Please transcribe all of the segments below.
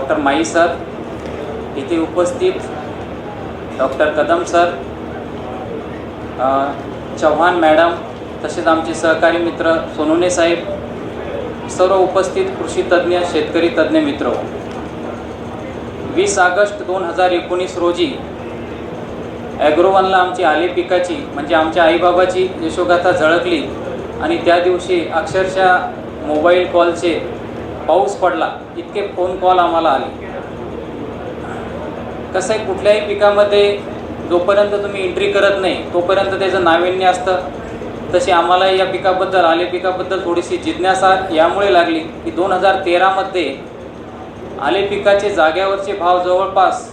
Doctor my sir, इथे उपस्थित doctor Kadam sir, Chavan madam, तसेच आमचे सहकारी मित्र सोनोने साहेब, सर्व उपस्थित कृषी तज्ज्ञ, शेतकरी तज्ज्ञ मित्र, 20 ऑगस्ट 2019 रोजी ॲग्रोवनला आमची आले पिकाची म्हणजे आमच्या आईबाबाची यशोगाथा झळकली आणि त्या दिवशी अक्षरशः मोबाईल कॉलचे पाऊस पडला, इतके फोन कॉल आम्हाला आले. कसं आहे, कुठल्याही पिकामध्ये जोपर्यंत तुम्ही एंट्री करत नाही तोपर्यंत त्याचं नाविन्य असतं. तशी आम्हाला या पिकाबद्दल, आले पिकाबद्दल थोडीशी जिज्ञासा यामुळे लागली की 2013मध्ये आले पिकाचे जाग्यावरचे भाव जवळपास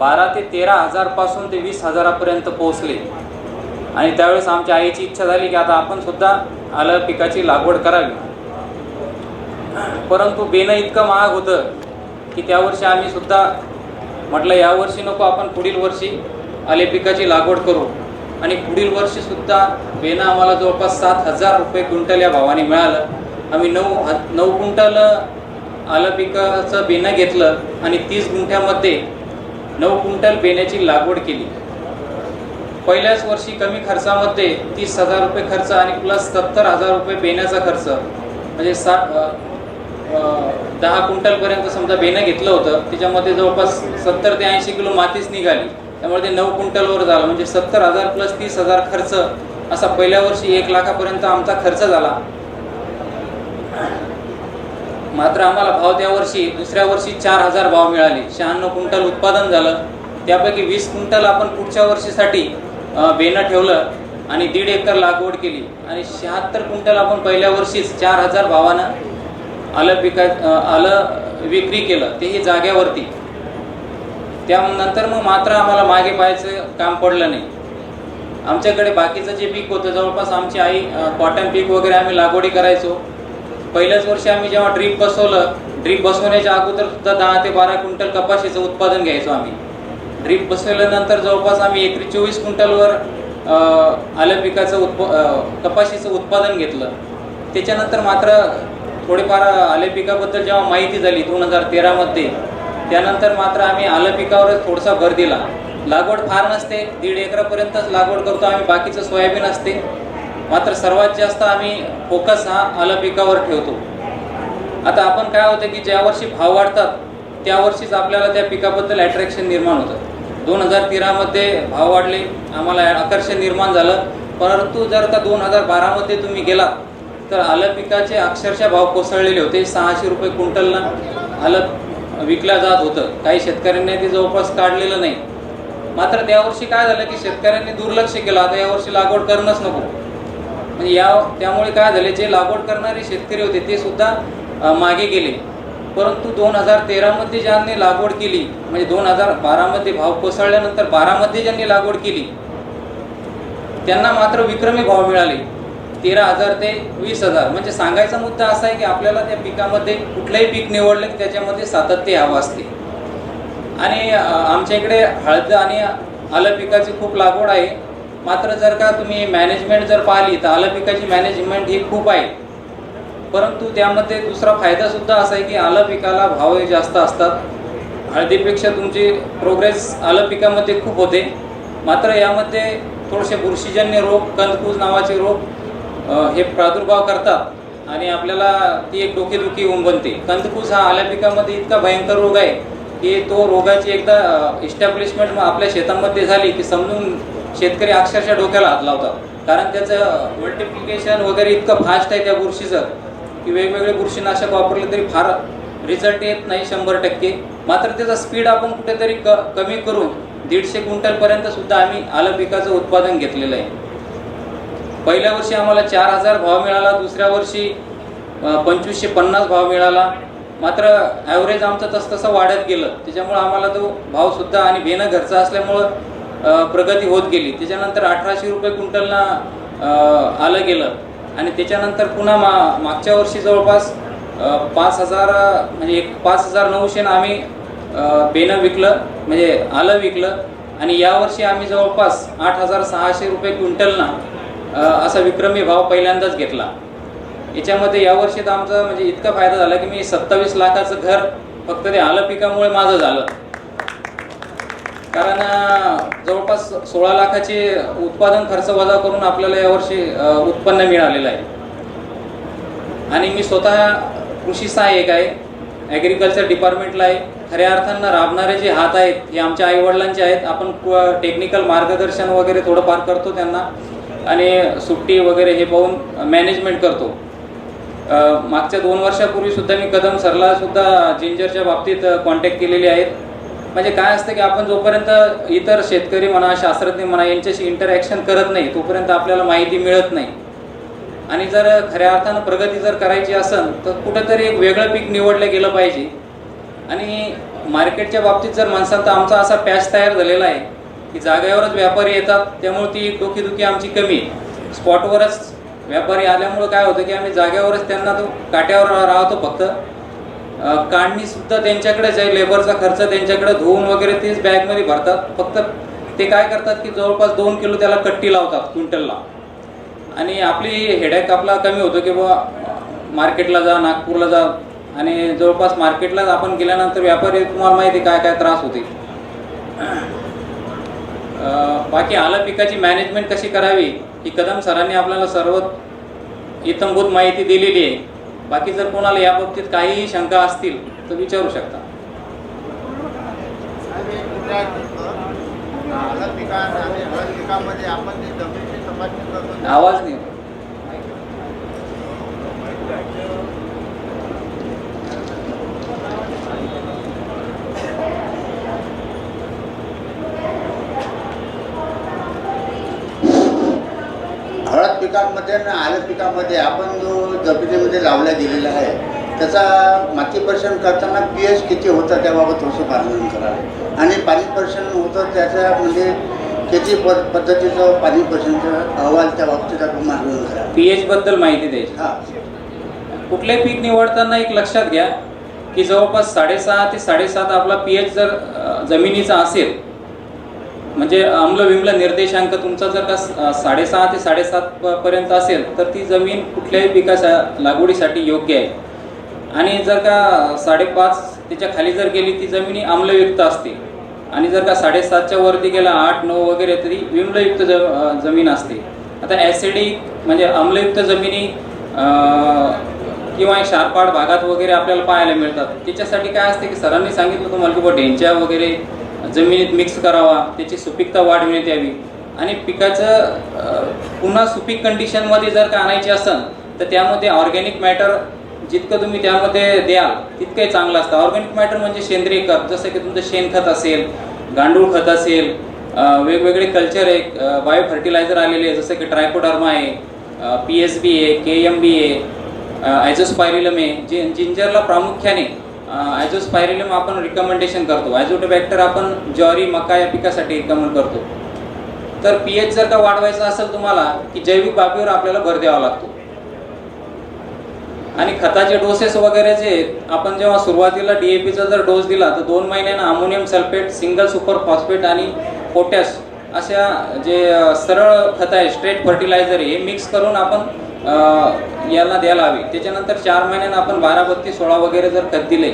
12 ते 13 हजारपासून ते 20 हजारापर्यंत पोहोचले आणि त्यावेळेस आमच्या आईची इच्छा झाली की आता आपण सुद्धा आलं पिकाची लागवड करावी. परंतु बेनं इतकं महाग होतं की त्यावर्षी आम्ही सुद्धा म्हटलं यावर्षी नको, आपण पुढील वर्षी आले पिकाची लागवड करू. आणि पुढील वर्षीसुद्धा बेनं आम्हाला जवळपास 7,000 रुपये क्विंटल या भावाने मिळालं. आम्ही 9 क्विंटल आलं पिकाचं बेनं घेतलं आणि 30 गुंठ्यामध्ये 9 क्विंटल बेण्याची लागवड केली. पहिल्याच वर्षी कमी खर्चामध्ये 30,000 रुपये खर्च आणि प्लस 70,000 रुपये बेण्याचा खर्च, म्हणजे 10 क्विंटलपर्यंत समजा बेनं घेतलं होतं, त्याच्यामध्ये जवळपास 70 ते 80 किलो मातीच निघाली. त्यामुळे ते 9 क्विंटलवर झालं, म्हणजे 70,000 प्लस 30,000 खर्च, असा पहिल्या वर्षी 1 लाखापर्यंत आमचा खर्च झाला. मात्र आम्हाला भाव त्या वर्षी दुसऱ्या वर्षी 4,000 भाव मिळाले. 96 क्विंटल उत्पादन झालं. त्यापैकी 20 क्विंटल आपण पुढच्या वर्षीसाठी बेनं ठेवलं आणि 1.5 एकर लागवड केली आणि 76 क्विंटल आपण पहिल्या वर्षीच 4,000 भावानं आलं विक्री केलं, तेही जाग्यावरती. त्यानंतर मग मात्र आम्हाला मागे पाहायचं काम पडलं नाही. आमच्याकडे बाकीचं जे पीक होतं, जवळपास आमची आई कॉटन पीक वगैरे आम्ही लागवडी करायचो. पहिल्याच वर्षी आम्ही जेव्हा ड्रीप बसवलं, ड्रीप बसवण्याच्या अगोदर सुद्धा 10 ते 12 क्विंटल कपाशीचं उत्पादन घ्यायचो आम्ही. ड्रीप बसवल्यानंतर जवळपास आम्ही एकरी 24 क्विंटलवर आलं पिकाचं कपाशीचं उत्पादन घेतलं. त्याच्यानंतर मात्र थोडेफार आले पिकाबद्दल जेव्हा माहिती झाली 2013मध्ये, त्यानंतर मात्र आम्ही आलं पिकावरच थोडासा भर दिला. लागवड फार नसते, 1.5 एकरापर्यंतच लागवड करतो आम्ही, बाकीचं सोयाबीन असते. मात्र सर्वात जास्त आम्ही फोकस हा आलं पिकावर ठेवतो. आता आपण काय होतं की ज्या वर्षी भाव वाढतात त्या वर्षीच आपल्याला त्या पिकाबद्दल अट्रॅक्शन निर्माण होतं. 2013मध्ये भाव वाढले, आम्हाला आकर्षण निर्माण झालं. परंतु जर का 2012मध्ये तुम्ही गेलात तर आलं पिकाचे अक्षरशः भाव कोसळलेले होते. 600 रुपये क्विंटलनं आलं विकलं जात होतं. काही शेतकऱ्यांनी ते जवळपास काढलेलं नाही. मात्र त्यावर्षी काय झालं की शेतकऱ्यांनी दुर्लक्ष केलं, आता यावर्षी लागवड करणंच नको. म्हणजे त्यामुळे काय झाले, जे लागवड करणारे शेतकरी होते ते सुद्धा मागे गेले. परंतु 2013मध्ये ज्यांनी लागवड केली, म्हणजे 2012मध्ये भाव कोसळल्यानंतर 12मध्ये ज्यांनी लागवड केली त्यांना मात्र विक्रमी भाव मिळाले, 13,000 ते 20,000. म्हणजे सांगायचा मुद्दा असा आहे की आपल्याला त्या पिकामध्ये कुठलंही पीक निवडलं की त्याच्यामध्ये सातत्य हवं असते. आणि आमच्या इकडे हळद आणि आलं पिकाची खूप लागवड आहे. मात्र जर का तुम्ही मॅनेजमेंट जर पाहिली तर आलं पिकाची मॅनेजमेंट ही खूप आहे. परंतु त्यामध्ये दुसरा फायदासुद्धा असा आहे की आलं पिकाला भाव जास्त असतात. हळदीपेक्षा तुमची प्रोग्रेस आलं पिकामध्ये खूप होते. मात्र यामध्ये थोडेसे बुरशीजन्य रोग, कंदकुज नावाचे रोग हे प्रादुर्भाव करतात आणि आपल्याला ती एक डोकेदुखी होऊन बनते. कंदकुज हा आल्या पिकामध्ये इतका भयंकर रोग आहे की तो रोगाची एकदा इस्टॅब्लिशमेंट आपल्या शेतामध्ये झाली की समजून शेतकरी अक्षरशः डोक्याला हात लावतात. कारण त्याचं मल्टिप्लिकेशन वगैरे इतकं फास्ट आहे त्या बुरशीचं की वेगवेगळे बुरशीनाशक वापरले तरी फार रिझल्ट येत नाही 100%. मात्र त्याचा स्पीड आपण कुठेतरी कमी करून 150 क्विंटलपर्यंत सुद्धा आम्ही आलं पिकाचं उत्पादन घेतलेलं आहे. पहिल्या वर्षी आम्हाला 4,000 भाव मिळाला, दुसऱ्या वर्षी 2,550 भाव मिळाला. मात्र ॲव्हरेज आमचं तसं वाढत गेलं. त्याच्यामुळं आम्हाला तो भावसुद्धा आणि बेनं घरचा असल्यामुळं प्रगती होत गेली. त्याच्यानंतर 1,800 रुपये क्विंटलनं आलं गेलं आणि त्याच्यानंतर पुन्हा मागच्या वर्षी जवळपास 5,000 म्हणजे 5,900 आम्ही बेनं विकलं, म्हणजे आलं विकलं. आणि यावर्षी आम्ही जवळपास 8,600 रुपये क्विंटलनं असा विक्रमी भाव पहिल्यांदाच घेतला. याच्यामध्ये यावर्षी तर आमचा म्हणजे इतका फायदा झाला की मी 27 लाखाचं घर फक्त ते आलं पिकामुळे माझं झालं. कारण जवळपास 16 लाखाचे उत्पादन खर्च वजा करून आपल्याला यावर्षी उत्पन्न मिळालेलं आहे. आणि मी स्वतः कृषी सहाय्यक आहे, ॲग्रिकल्चर डिपार्टमेंटला आहे. खऱ्या अर्थानं राबणारे जे हात आहेत हे आमच्या आईवडिलांचे आहेत. आपण टेक्निकल मार्गदर्शन वगैरे थोडंफार करतो त्यांना, आणि सुट्टी वगैरे हे पाहून मॅनेजमेंट करतो. मागच्या 2 वर्षापूर्वीसुद्धा मी कदम सरला सुद्धा जिंजरच्या बाबतीत कॉन्टॅक्ट केलेले आहेत. म्हणजे काय असतं की आपण जोपर्यंत इतर शेतकरी म्हणा, शास्त्रज्ञ म्हणा, यांच्याशी इंटरॅक्शन करत नाही तोपर्यंत आपल्याला माहिती मिळत नाही. आणि जर खऱ्या अर्थानं प्रगती जर करायची असेल तर कुठंतरी एक वेगळं पीक निवडलं गेलं पाहिजे. आणि मार्केटच्या बाबतीत जर म्हणसाल तर आमचा असा पॅच तयार झालेला आहे की जागेवरच व्यापारी येतात, त्यामुळे ती डोकीदुखी आमची कमी आहे. स्पॉटवरच व्यापारी आल्यामुळं काय होतं की आम्ही जागेवरच त्यांना तो काट्यावर राहतो. फक्त काढणीसुद्धा त्यांच्याकडेच आहे, लेबरचा खर्च त्यांच्याकडे, धुवून वगैरे तेच बॅगमध्ये भरतात. फक्त ते काय करतात की जवळपास 2 किलो त्याला कट्टी लावतात क्विंटलला. आणि आपली हेडॅक आपला कमी होतो की बुवा मार्केटला जा, नागपूरला जा, आणि जवळपास मार्केटला आपण गेल्यानंतर व्यापारी तुम्हाला माहिती काय काय त्रास होते. बाकी आलं पिकाची मॅनेजमेंट कशी करावी ही कदम सरांनी आपल्याला सर्व इत्थंभूत माहिती दिलेली आहे. बाकी जर कोणाला या बाबतीत काहीही शंका असतील तर विचारू शकता. आवाज नाही. हळद पिकांमध्ये आणि आलं पिकामध्ये आपण जो जमिनीमध्ये लावला गेलेला आहे त्याचा माती परीक्षण करताना pH किती होतं त्याबाबत थोडंसं मार्गदर्शन करा. आणि पाणी परीक्षण होतं त्याच्या म्हणजे किती पद्धतीचं पाणी परीक्षणचं अहवाल त्या बाबतीत आपण मार्गदर्शन करा. pH बद्दल माहिती द्यायची. कुठले पीक निवडताना एक लक्षात घ्या की जवळपास 6.5 ते 7.5 आपला pH जर जमिनीचा असेल, म्हणजे आम्ल विम्ल निर्देशांक तुमचा जर का 6.5 ते 7.5 पर्यंत असेल तर ती जमीन कुठल्याही पिकाच्या लागवडीसाठी योग्य आहे. आणि जर का 5.5 त्याच्या खाली जर गेली ती जमिनी आम्लयुक्त असते. आणि जर का 7.5च्या वरती गेला 8-9 वगैरे तरी विम्लयुक्त जमीन असते. आता ॲसिडिक म्हणजे आम्लयुक्त जमिनी किंवा क्षारपाड भागात वगैरे आपल्याला पाहायला मिळतात. त्याच्यासाठी काय असते की सरांनी सांगितलं तुम्हाला की ढेंच्या वगैरे जमिनीत मिक्स करावा, त्याची सुपीकता वाढविण्यात यावी. आणि पिकाचं पुन्हा सुपीक कंडिशनमध्ये जर का आणायची असेल तर त्यामध्ये ऑर्गॅनिक मॅटर जितकं तुम्ही त्यामध्ये द्याल तितकंही चांगलं असतं. ऑर्गॅनिक मॅटर म्हणजे सेंद्रिय खत, जसं की तुमचं शेणखत असेल, गांडूळ खत असेल, वेगवेगळे कल्चर आहे, बायो फर्टिलायझर आलेले आहे, जसं की ट्रायकोडर्मा आहे, PSB आहे, KMB आहे, ॲझोस्पायरिलम आहे. जिंजरला प्रामुख्याने ॲझोस्पायरिलम आपण रिकमेंडेशन करतो. ॲझोटोबॅक्टर आपण ज्वारी, मका या पिकासाठी रिकमेंड करतो. तर pH जर का वाढवायचा असेल तुम्हाला की जैविक बाबीवर आपल्याला भर द्यावा लागतो. आणि खताचे डोसेस वगैरे जे आपण जेव्हा सुरुवातीला DAPचा जर डोस दिला तर 2 महिन्यांना ammonium sulphate, single super phosphate आणि पोटॅश अशा जे सरळ खत आहे, स्ट्रेट फर्टिलायझर हे मिक्स करून आपण याला द्यायला हवी. त्याच्यानंतर 4 महिन्यांना आपण 12-32-16 वगैरे जर खत दिले,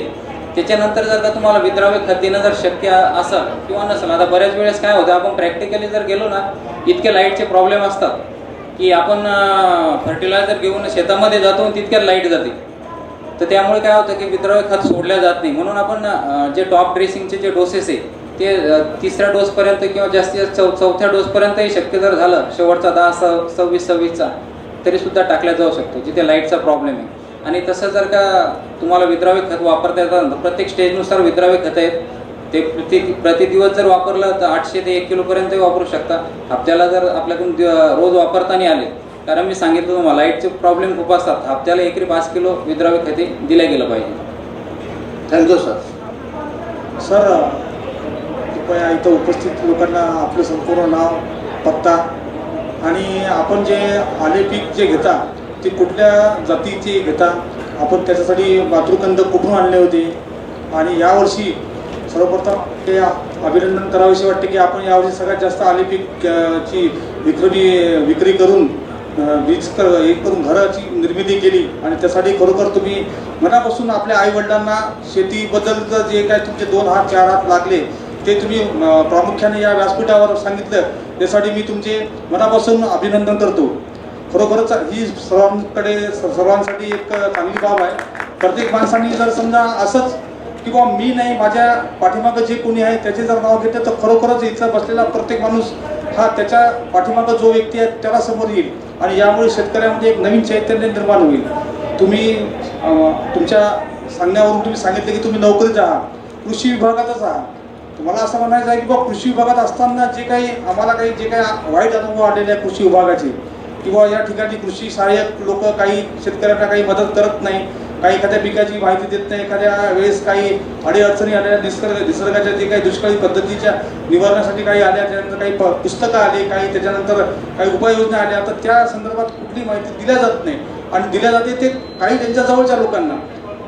त्याच्यानंतर जर का तुम्हाला विद्राव्य खत देणं जर शक्य असेल किंवा नसेल. आता बऱ्याच वेळेस काय होतं, आपण प्रॅक्टिकली जर गेलो ना, इतके लाईटचे प्रॉब्लेम असतात की आपण फर्टिलायझर घेऊन शेतामध्ये जातो आणि तितक्यात लाईट जाते. तर त्यामुळे काय होतं की विद्राव्य खत सोडल्या जात नाही. म्हणून आपण जे टॉप ड्रेसिंगचे जे डोसेस आहे ते 3ऱ्या डोसपर्यंत किंवा जास्तीत जास्त 4थ्या डोसपर्यंतही शक्य जर झालं, शेवटचा 10-26-26चा तरीसुद्धा टाकल्या जाऊ शकतो जिथे लाईटचा प्रॉब्लेम आहे. आणि तसं जर का तुम्हाला विद्राव्य खत वापरता येतं, प्रत्येक स्टेजनुसार विद्राव्य खत आहेत, ते प्रति दिवस जर वापरलं तर 800 ते 1 किलोपर्यंतही वापरू शकता. हप्त्याला जर आपल्याकडून रोज वापरताना आले, कारण मी सांगितलं तुम्हाला लाईटचे प्रॉब्लेम खूप असतात, हप्त्याला एकरी 5 किलो विद्राव्य खते दिलं गेलं पाहिजे. Thank you sir. सर कृपया इथं उपस्थित लोकांना आपलं संपूर्ण नाव, पत्ता आणि आपण जे आले पीक जे घेता ते कुठल्या जातीचे घेता, आपण त्याच्यासाठी मातृकंद कुठून आणले होते, आणि यावर्षी सर्वप्रथम ते अभिनंदन करावेसे वाटते की आपण यावर्षी सगळ्यात जास्त आले पीक ची विक्री करून वीज हे करून घराची निर्मिती केली आणि त्यासाठी खरोखर तुम्ही मनापासून आपल्या आईवडिलांना शेतीबद्दलचं जे काय तुमचे 2 हात 4 हात लागले ते तुम्ही प्रामुख्याने या व्यासपीठावर सांगितलं, त्यासाठी मी तुमचे मनापासून अभिनंदन करतो. खरोखरच ही सर्वांसाठी एक चांगली बाब आहे. प्रत्येक माणसाने जर समजा असंच किंवा मी नाही, माझ्या पाठीमागं जे कोणी आहे त्याचे जर नाव घेतलं तर खरोखरच इथं बसलेला प्रत्येक माणूस हा त्याच्या पाठीमागं जो व्यक्ती आहे त्याला समोर येईल आणि यामुळे शेतकऱ्यामध्ये एक नवीन चैतन्य निर्माण होईल. तुम्ही तुमच्या सांगण्यावरून तुम्ही सांगितले की तुम्ही नोकरीत आहात, कृषी विभागातच आहात. तुम्हाला असं म्हणायचं आहे की बाबा कृषी विभागात असताना जे काही आम्हाला जे काही वाईट अनुभव आलेले आहे कृषी विभागाचे, किंवा या ठिकाणी कृषी सहाय्यक लोक काही शेतकऱ्यांना काही मदत करत नाही, काही एखाद्या पिकाची माहिती देत नाही, एखाद्या वेळेस काही अडीअडचणी आल्या, निसर्गाच्या जे काही दुष्काळी पद्धतीच्या निवारणासाठी काही आल्या, त्यानंतर काही पुस्तकं आली, काही त्याच्यानंतर काही उपाययोजना आल्या, तर त्या संदर्भात कुठली माहिती दिल्या जात नाही आणि दिल्या जाते ते काही त्यांच्या जवळच्या लोकांना.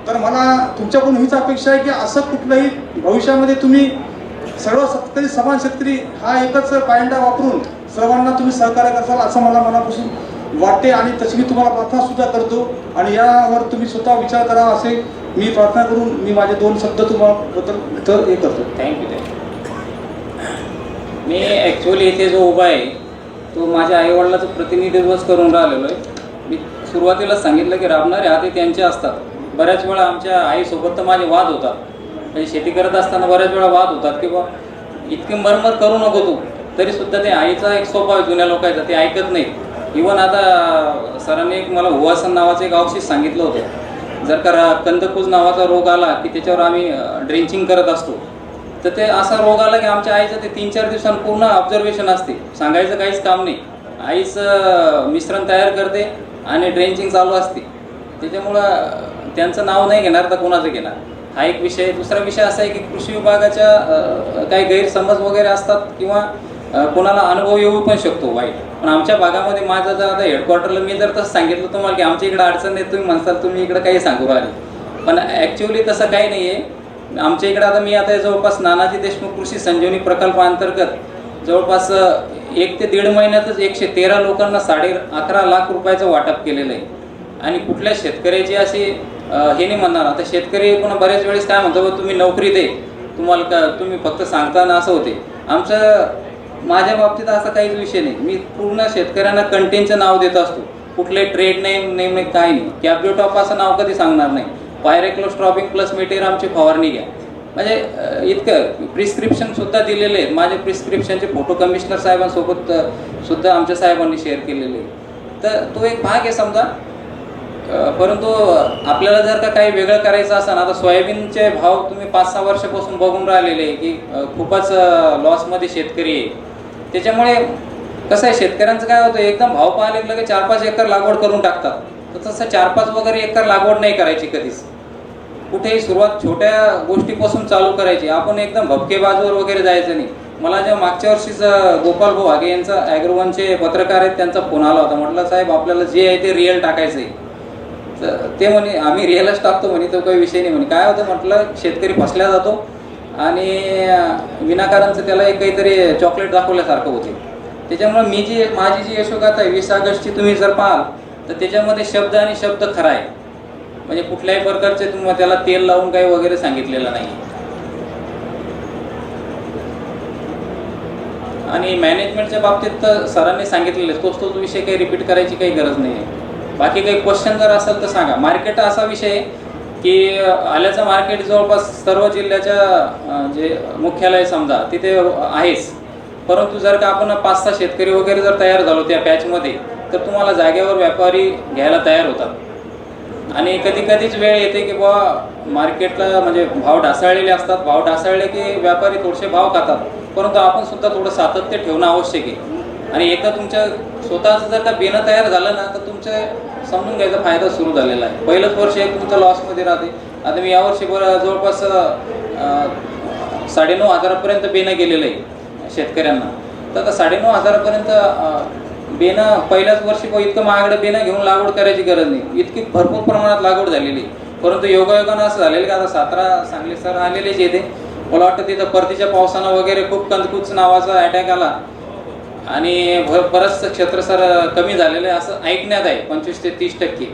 तर मला तुमच्याकडून हीच अपेक्षा आहे की असं कुठलंही भविष्यामध्ये तुम्ही सर्व शेतकरी समान शेतकरी हा एकच पायंडा वापरून सर्वांना तुम्ही सहकार्य करसाल असं मला मनापासून वाटते आणि तशी मी तुम्हाला प्रार्थना सुद्धा करतो आणि यावर तुम्ही स्वतः विचार करावा असे मी प्रार्थना करून मी माझे 2 शब्द तुम्हाला हे करतो. थँक्यू. मी ॲक्च्युअली इथे जो उभा आहे तो माझ्या आईवडिलाचं प्रतिनिधित्वच करून राहिलेलो आहे. मी सुरुवातीलाच सांगितलं की राबणारे हाती त्यांचे असतात. बऱ्याच वेळा आमच्या आईसोबत तर माझे वाद होतात, म्हणजे शेती करत असताना बऱ्याच वेळा वाद होतात की बा इतकी मरमर करू नको तू, तरीसुद्धा ते आईचा एक स्वभाव आहे जुन्या लोकांचा, ते ऐकत नाही. इवन आता सरांनी एक मला हुवासन नावाचं एक औषध सांगितलं होतं. जर का कंदकूज नावाचा रोग आला की त्याच्यावर आम्ही ड्रेंचिंग करत असतो, तर ते असा रोग आला की आमच्या आईचं ते 3-4 दिवसांनी पूर्ण ऑब्झर्वेशन असते, सांगायचं काहीच काम नाही. आईच मिश्रण तयार करते आणि ड्रेंचिंग चालू असते. त्याच्यामुळं त्यांचं नाव नाही घेणार तर कोणाचं घेणार, हा एक विषय. दुसरा विषय असा आहे की कृषी विभागाच्या काही गैरसमज वगैरे असतात किंवा कोणाला अनुभव येऊ पण शकतो वाईट. पण आमच्या भागामध्ये माझं जर आता हेडक्वार्टरला मी जर तसं सांगितलं तुम्हाला की आमच्या इकडं अडचण आहे, तुम्ही म्हणसाल तुम्ही इकडं काही सांगू राहिले, पण ॲक्च्युअली तसं काही नाही आहे. आमच्या इकडं आता मी आता जवळपास नानाजी देशमुख कृषी संजीवनी प्रकल्पाअंतर्गत जवळपास 1 ते 1.5 महिन्यातच 113 लोकांना 11.5 लाख रुपयाचं वाटप केलेलं आहे. आणि कुठल्या शेतकऱ्याची अशी हे नाही म्हणणार. आता शेतकरी पण बऱ्याच वेळेस काय म्हणतो, तुम्ही नोकरी दे, तुम्हाला का तुम्ही फक्त सांगताना असं होते. माझ्या बाबतीत असा काहीच विषय नाही. मी पूर्ण शेतकऱ्यांना कंटेनचं नाव देत असतो, कुठले ट्रेड नेम काय नाही. कॅप्रिटॉप असं नाव कधी सांगणार नाही. पायरेक्लोस्ट्रॉबिंग प्लस मेटेरियमची फवारणी घ्या, म्हणजे इतकं प्रिस्क्रिप्शनसुद्धा दिलेले आहेत. माझे प्रिस्क्रिप्शनचे फोटो कमिशनर साहेबांसोबत सुद्धा आमच्या साहेबांनी शेअर केलेले. तर तो एक भाग आहे समजा. परंतु आपल्याला जर का काही वेगळं करायचं असेल, आता सोयाबीनचे भाव तुम्ही 5-6 वर्षापासून बघून राहिलेले की खूपच लॉसमध्ये शेतकरी आहे. त्याच्यामुळे कसं आहे, शेतकऱ्यांचं काय होतं, एकदम भाव पाहिले की 4-5 एकर लागवड करून टाकतात. तर तसं 4-5 वगैरे एकर लागवड नाही करायची कधीच. कुठेही सुरुवात छोट्या गोष्टीपासून चालू करायची. आपण एकदम भपकेबाजूवर वगैरे जायचं नाही. मला जेव्हा मागच्या वर्षीच गोपाल भाऊ हागे यांचा ॲग्रोवनचे पत्रकार आहेत, त्यांचा फोन आला होता. म्हटलं साहेब आपल्याला जे आहे ते रिअल टाकायचं आहे. तर ते म्हणे आम्ही रिअलच टाकतो म्हणे, तो काही विषय नाही म्हणे. काय होतं म्हटलं, शेतकरी फसल्या जातो आणि विनाकारणचं त्याला एक काहीतरी चॉकलेट दाखवल्यासारखं होते. त्याच्यामुळे माझी जी यशोगाथा आहे 20 ऑगस्टची तुम्ही जर पाहाल तर त्याच्यामध्ये शब्द आणि शब्द खरा आहे. म्हणजे कुठल्याही प्रकारचे तुम्हाला त्याला तेल लावून काही वगैरे सांगितलेलं नाही. आणि मॅनेजमेंटच्या बाबतीत तर सरांनी सांगितलेलं आहे, तोच विषय काही रिपीट करायची काही गरज नाही आहे. बाकी काही क्वेश्चन जर असेल तर सांगा. मार्केट असा विषय आहे की आल्याचं मार्केट जवळपास सर्व जिल्ह्याच्या जे मुख्यालय समजा तिथे आहेच. परंतु जर का आपण 5-6 शेतकरी वगैरे जर तयार झालो त्या पॅचमध्ये, तर तुम्हाला जागेवर व्यापारी घ्यायला तयार होतात. आणि कधीच वेळ येते की बुवा मार्केटला म्हणजे भाव ढासळलेले असतात. भाव ढासळले की व्यापारी थोडेसे भाव खातात, परंतु आपण सुद्धा थोडं सातत्य ठेवणं आवश्यक आहे. आणि एकदा तुमच्या स्वतःचं जर का बेणं तयार झालं ना, तर तुमचं समजून घ्यायचा फायदा सुरू झालेला आहे. पहिलंच वर्ष एक तुमचं लॉसमध्ये राहते. आता मी यावर्षी जवळपास 9,500पर्यंत बेणं गेलेलं आहे शेतकऱ्यांना. तर आता 9,500पर्यंत बेणं पहिल्याच वर्षी इतकं महागडं बेणं घेऊन लागवड करायची गरज नाही. इतकी भरपूर प्रमाणात लागवड झालेली. परंतु योगायोगानं असं झालेलं की आता 17 सांगली सर आलेलेच येते. मला वाटतं तिथं परतीच्या पावसानं वगैरे खूप कंदकूच नावाचा अटॅक आला आणि बरंचसं क्षेत्र सर कमी झालेलं आहे असं ऐकण्यात आहे, 25 ते 30%.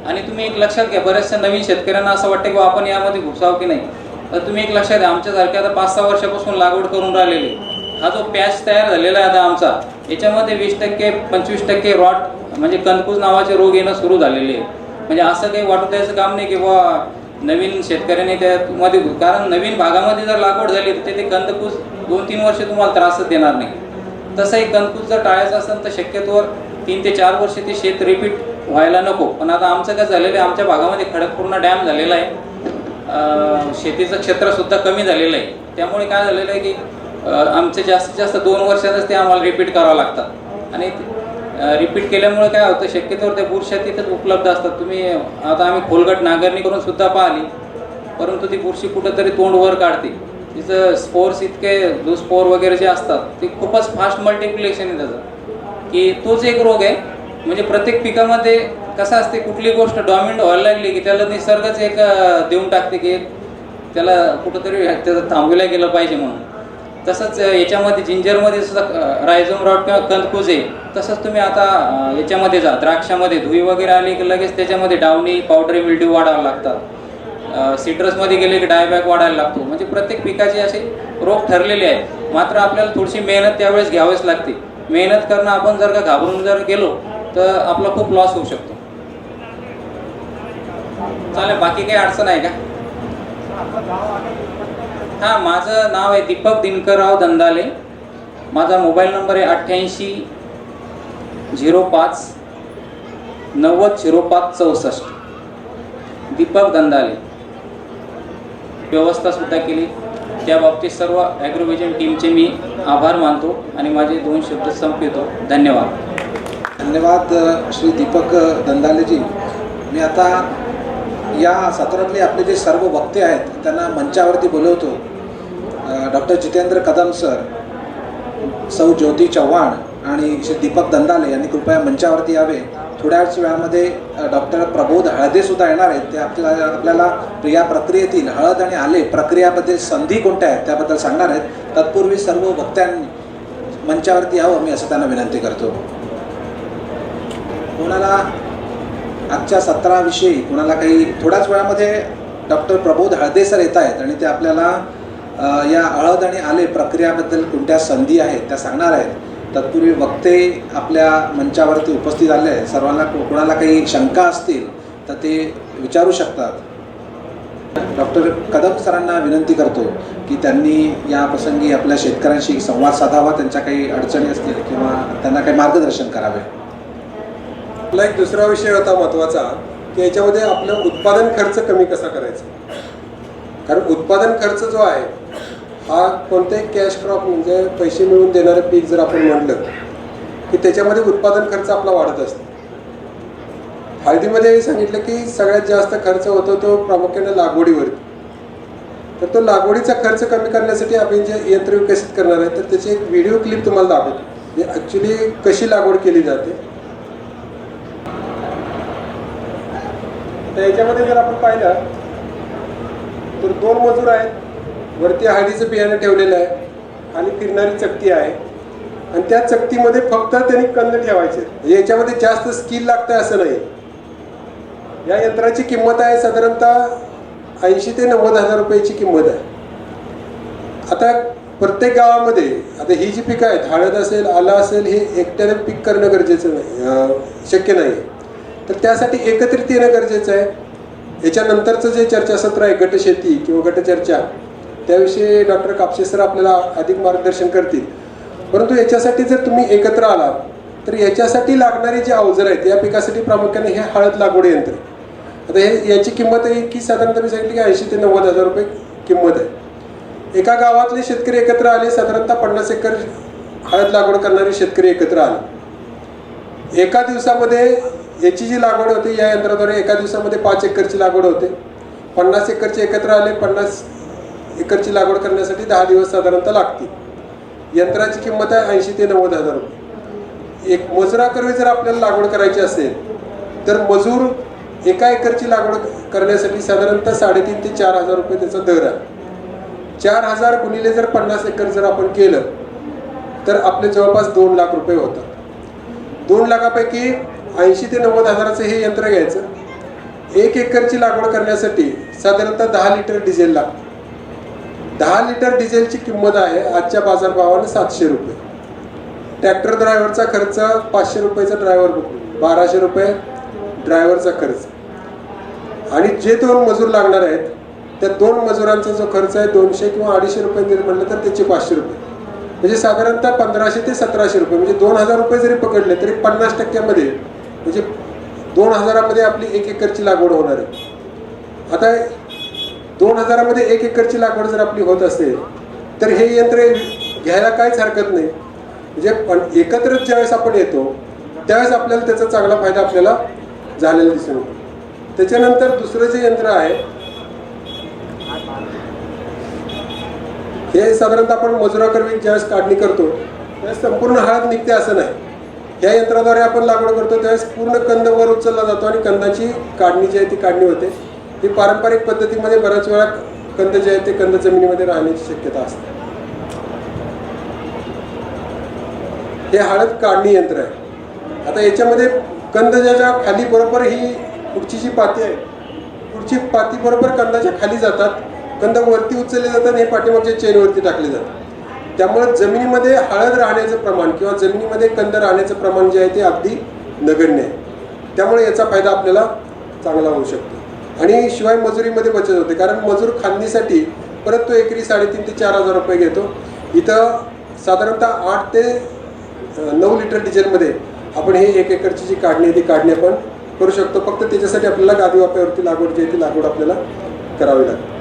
आणि तुम्ही एक लक्षात घ्या, बऱ्याचशा नवीन शेतकऱ्यांना असं वाटतं की आपण यामध्ये घुसावं की नाही. तर तुम्ही एक लक्षात घ्या, आमच्यासारख्या आता 5-6 वर्षापासून लागवड करून राहिलेली, हा जो पॅच तयार झालेला आहे आता आमचा, याच्यामध्ये 20% 25% रॉट म्हणजे कंदकुज नावाचे रोग येणं सुरू झालेले आहे. म्हणजे असं काही वाटू द्यायचं काम नाही की बुवा नवीन शेतकऱ्याने त्यामध्ये, कारण नवीन भागामध्ये जर लागवड झाली तर ते कंदकुज 2-3 वर्ष तुम्हाला त्रासच देणार नाही. तसंही कंदकुज जर टाळायचं असेल तर शक्यतोवर 3 ते 4 वर्ष ते शेत रिपीट व्हायला नको. पण आता आमचं काय झालेलं आहे, आमच्या भागामध्ये खडकपूर्ण डॅम झालेला आहे, शेतीचं क्षेत्रसुद्धा कमी झालेलं आहे. त्यामुळे काय झालेलं आहे की आमचे जास्तीत जास्त 2 वर्षातच ते आम्हाला रिपीट करावं लागतात. आणि रिपीट केल्यामुळे काय होतं, शक्यतोवर त्या बुरशा तिथंच उपलब्ध असतात. तुम्ही आता आम्ही खोलगट नांगरणी करून सुद्धा पाहिली, परंतु ती बुरशी कुठंतरी तोंड वर काढते. तिचं स्पोर्स इतके दुस्पोर वगैरे जे असतात ते खूपच फास्ट मल्टिप्लिकेशन आहे त्याचं, की तोच एक रोग आहे. म्हणजे प्रत्येक पिकामध्ये कसं असते, कुठली गोष्ट डॉमिनंट व्हायला लागली की त्याला निसर्गच एक देऊन टाकते की त्याला कुठंतरी त्याचं थांबविला गेलं पाहिजे म्हणून. तसंच याच्यामध्ये जिंजरमध्ये सुद्धा रायझोम रॉट किंवा कंदकुज आहे. तसंच तुम्ही आता याच्यामध्ये जा, द्राक्षामध्ये धुई वगैरे आली की लगेच त्याच्यामध्ये डावणी पावडरी मिल्ड्यू वाढायला लागतात. सिट्रसमध्ये गेले की डायबॅक वाढायला लागतो. म्हणजे प्रत्येक पिकाचे असे रोग ठरलेले आहेत. मात्र आपल्याला थोडीशी मेहनत त्यावेळेस घ्यावीच लागते. मेहनत करणं आपण जर का घाबरून जर गेलो तर आपला खूप लॉस होऊ शकतो. चालेल, बाकी काही अडचण आहे का? हां, माझं नाव आहे दीपक दिनकरराव दंदाले. माझा मोबाईल नंबर आहे 88 05 90 05 64. दीपक दंदाले. व्यवस्थासुद्धा केली, त्या बाबतीत सर्व ॲग्रोव्हिजन टीमचे मी आभार मानतो आणि माझे 2 शब्द संपवितो. धन्यवाद. धन्यवाद श्री दीपक दंदालेजी. मी आता या सत्रातले आपले जे सर्व वक्ते आहेत त्यांना मंचावरती बोलवतो. डॉक्टर जितेंद्र कदम सर, सौ ज्योती चव्हाण आणि श्री दीपक दंदाले यांनी कृपया मंचावरती यावे. थोड्याच वेळामध्ये डॉक्टर प्रबोध हळदेसुद्धा येणार आहेत. ते आपल्याला या प्रक्रियेतील हळद आणि आले प्रक्रियाबद्दल संधी कोणत्या आहेत त्याबद्दल सांगणार आहेत. तत्पूर्वी सर्व वक्त्यांनी मंचावरती यावं मी असं त्यांना विनंती करतो. कोणाला आजच्या सत्राविषयी कोणाला काही थोड्याच वेळामध्ये डॉक्टर प्रबोध हळदे सर येत आहेत आणि ते आपल्याला या हळद आणि आले प्रक्रियाबद्दल कोणत्या संधी आहेत त्या सांगणार आहेत. तत्पूर्वी वक्ते आपल्या मंचावरती उपस्थित आले आहेत. सर्वांना कोणाला काही शंका असतील तर ते विचारू शकतात. डॉक्टर कदम सरांना विनंती करतो की त्यांनी या प्रसंगी आपल्या शेतकऱ्यांशी संवाद साधावा. त्यांच्या काही अडचणी असतील किंवा त्यांना काही मार्गदर्शन करावे. आपला एक दुसरा विषय होता महत्त्वाचा की याच्यामध्ये आपलं उत्पादन खर्च कमी कसा करायचा. कारण उत्पादन खर्च जो आहे हा कोणतेही कॅश क्रॉप म्हणजे पैसे मिळवून देणारं पीक जर आपण म्हटलं की त्याच्यामध्ये उत्पादन खर्च आपला वाढत असतो. हळदीमध्ये सांगितलं की सगळ्यात जास्त खर्च होतो तो प्रामुख्याने लागवडीवरती. तर तो लागवडीचा खर्च कमी करण्यासाठी आपण जे यंत्र विकसित करणार आहे तर त्याची एक व्हिडिओ क्लिप तुम्हाला दाखवतो. म्हणजे ॲक्च्युली कशी लागवड केली जाते. तर याच्यामध्ये जर आपण पाहिलं तर 2 मजूर आहेत. वरती हळदीचं बियाणं ठेवलेलं आहे आणि फिरणारी चकती आहे आणि त्या चकतीमध्ये फक्त त्यांनी कंद ठेवायचे. याच्यामध्ये जास्त स्किल लागतं असं नाही. या यंत्राची किंमत आहे साधारणतः 80 ते 90 हजार रुपयाची किंमत आहे. आता प्रत्येक गावामध्ये आता ही जी पिकं आहेत हळद असेल आलं असेल हे एकट्याने पीक करणं गरजेचं नाही, शक्य नाही. तर त्यासाठी एकत्रित येणं गरजेचं आहे. याच्यानंतरचं जे चर्चासत्र आहे गटशेती किंवा गटचर्चा त्याविषयी डॉक्टर कापसे सर आपल्याला अधिक मार्गदर्शन करतील. परंतु याच्यासाठी जर तुम्ही एकत्र आलात तर याच्यासाठी लागणारी जी अवजार आहेत या पिकासाठी प्रामुख्याने हे हळद लागवड यंत्र. आता हे याची किंमत आहे की साधारणतः मी सांगितली की 80 ते 90 हजार रुपये किंमत आहे. एका गावातले शेतकरी एकत्र आले, साधारणतः 50 एकर हळद लागवड करणारे शेतकरी एकत्र आले. एका दिवसामध्ये याची जी लागवड होते या यंत्राद्वारे एका दिवसामध्ये 5 एकरची लागवड होते. 50 एकरचे एकत्र आले, 50 एकरची लागवड करण्यासाठी 10 दिवस साधारणतः लागतील. यंत्राची किंमत आहे 80 ते 90 हजार रुपये. एक मजुराकरवी जर आपल्याला लागवड करायची असेल तर मजूर एका एकरची लागवड करण्यासाठी साधारणतः 3.5 ते 4 हजार रुपये त्याचा दर आहे. 4000 गुणिले जर 50 एकर जर आपण केलं तर आपले जवळपास 2 लाख रुपये होतात. 2 लाखापैकी 80 ते 90 हजाराचं हे यंत्र घ्यायचं. 1 एकरची लागवड करण्यासाठी साधारणतः 10 लिटर डिझेल लागतं. 10 लिटर डिझेलची किंमत आहे आजच्या बाजारभावाने 700 रुपये. ट्रॅक्टर ड्रायव्हरचा खर्च 500 रुपयाचा ड्रायव्हर, 1200 रुपये ड्रायव्हरचा खर्च, आणि जे 2 मजूर लागणार आहेत त्या 2 मजुरांचा जो खर्च आहे 200 किंवा 250 रुपये जरी म्हटलं तर त्याचे 500 रुपये, म्हणजे साधारणतः 1500 ते 1700 रुपये, म्हणजे 2000 रुपये जरी पकडले तरी 50% म्हणजे 2000 आपली 1 एकरची लागवड होणार आहे. आता 2000 1 एकरची लागवड जर आपली होत असेल तर हे यंत्र घ्यायला काहीच हरकत नाही. म्हणजे पण एकत्रच ज्यावेळेस आपण येतो त्यावेळेस आपल्याला त्याचा चांगला फायदा आपल्याला झालेला दिसून येतो. त्याच्यानंतर दुसरं जे यंत्र आहे हे साधारणतः आपण मजुराकरवी ज्यावेळेस काढणी करतो त्यावेळेस संपूर्ण हळद निघते असं नाही. ह्या यंत्राद्वारे आपण लागवड करतो त्यावेळेस पूर्ण कंद वर उचलला जातो आणि कंदाची काढणी जी आहे ती काढणी होते. ही पारंपरिक पद्धतीमध्ये बऱ्याच वेळा कंद जे आहे ते कंद जमिनीमध्ये राहण्याची शक्यता असते. हे हळद काढणी यंत्र आहे. आता याच्यामध्ये कंद ज्याच्या खाली बरोबर ही पुढची जी पाती आहे पुढची पाती बरोबर कंदाच्या खाली जातात, कंद वरती उचलले जातात आणि हे पाठीमागच्या चेनवरती टाकले जातात. त्यामुळे जमिनीमध्ये हळद राहण्याचं प्रमाण किंवा जमिनीमध्ये कंद राहण्याचं प्रमाण जे आहे ते अगदी नगण्य आहे. त्यामुळे याचा फायदा आपल्याला चांगला होऊ शकतो आणि शिवाय मजुरीमध्ये बचत होते, कारण मजूर खांदणीसाठी परत तो एकरी 3,500 ते 4,000 रुपये घेतो. इथं साधारणतः 8 ते 9 लिटर डिझेलमध्ये आपण हे 1 एकरची जी काढणी आहे ती काढणी आपण करू शकतो. फक्त त्याच्यासाठी आपल्याला गादी वाफ्यावरती लागवड जी आहे ती लागवड आपल्याला करावी लागते.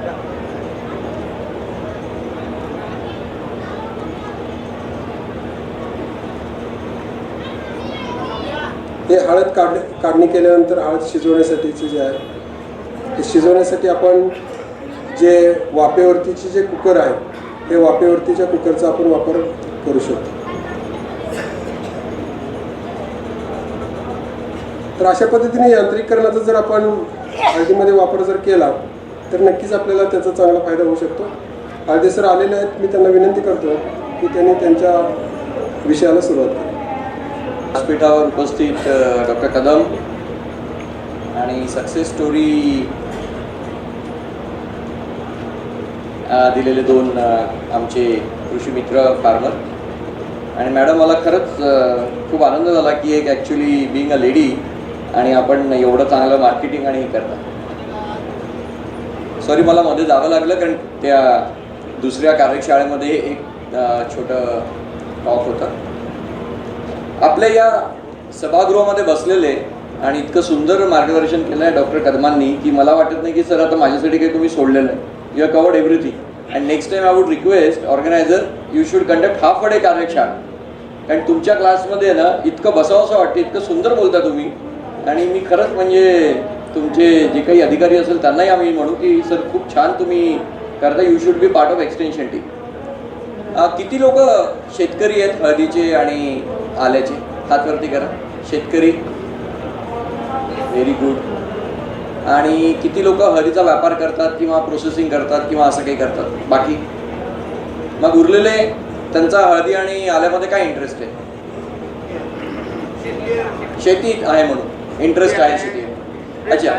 हे हळद काढणी केल्यानंतर हळद शिजवण्यासाठीचे जे आहे ते शिजवण्यासाठी आपण जे वाफेवरतीचे जे कुकर आहे ते वाफेवरतीच्या कुकरचा आपण वापर करू शकतो. तर अशा पद्धतीने यांत्रिकीकरणाचा जर आपण हळदीमध्ये वापर जर केला तर नक्कीच आपल्याला त्याचा चांगला फायदा होऊ शकतो. हळदी सर आलेले आहेत, मी त्यांना विनंती करतो की त्यांनी त्यांच्या विषयाला सुरुवात करा. व्यासपीठावर उपस्थित डॉक्टर कदम आणि सक्सेस स्टोरी दिलेले 2 आमचे कृषी मित्र फार्मर, आणि मॅडम मला खरंच खूप आनंद झाला की एक ॲक्च्युली बिईंग अ लेडी आणि आपण एवढं चांगलं मार्केटिंग आणि हे करता. सॉरी मला मध्ये जावं लागलं कारण त्या दुसऱ्या कार्यशाळेमध्ये एक छोटं टॉक होता. आपल्या या सभागृहामध्ये बसलेले आणि इतकं सुंदर मार्गदर्शन केलं आहे डॉक्टर कदमांनी की मला वाटत नाही की सर आता माझ्यासाठी काही तुम्ही सोडलेलं आहे. You have covered everything and next time I would request organiser you should conduct half a day कार्यशाळा, कारण तुमच्या क्लासमध्ये ना इतकं बसावं असं वाटतं, इतकं सुंदर बोलता तुम्ही. आणि मी खरंच म्हणजे तुमचे जे काही अधिकारी असेल त्यांनाही आम्ही म्हणू की सर खूप छान तुम्ही करता, you should be part of extension team. किती लोक शेतकरी आहेत हळदीचे आणि आल्याचे? हातवरती करा. शेतकरी, व्हेरी गुड. आणि किती लोक हळदीचा व्यापार करतात किंवा प्रोसेसिंग करतात किंवा असं काही करतात? बाकी मग उरलेले त्यांचा हळदी आणि आल्यामध्ये काय इंटरेस्ट आहे? शेती आहे म्हणून इंटरेस्ट आहे शेती. अच्छा,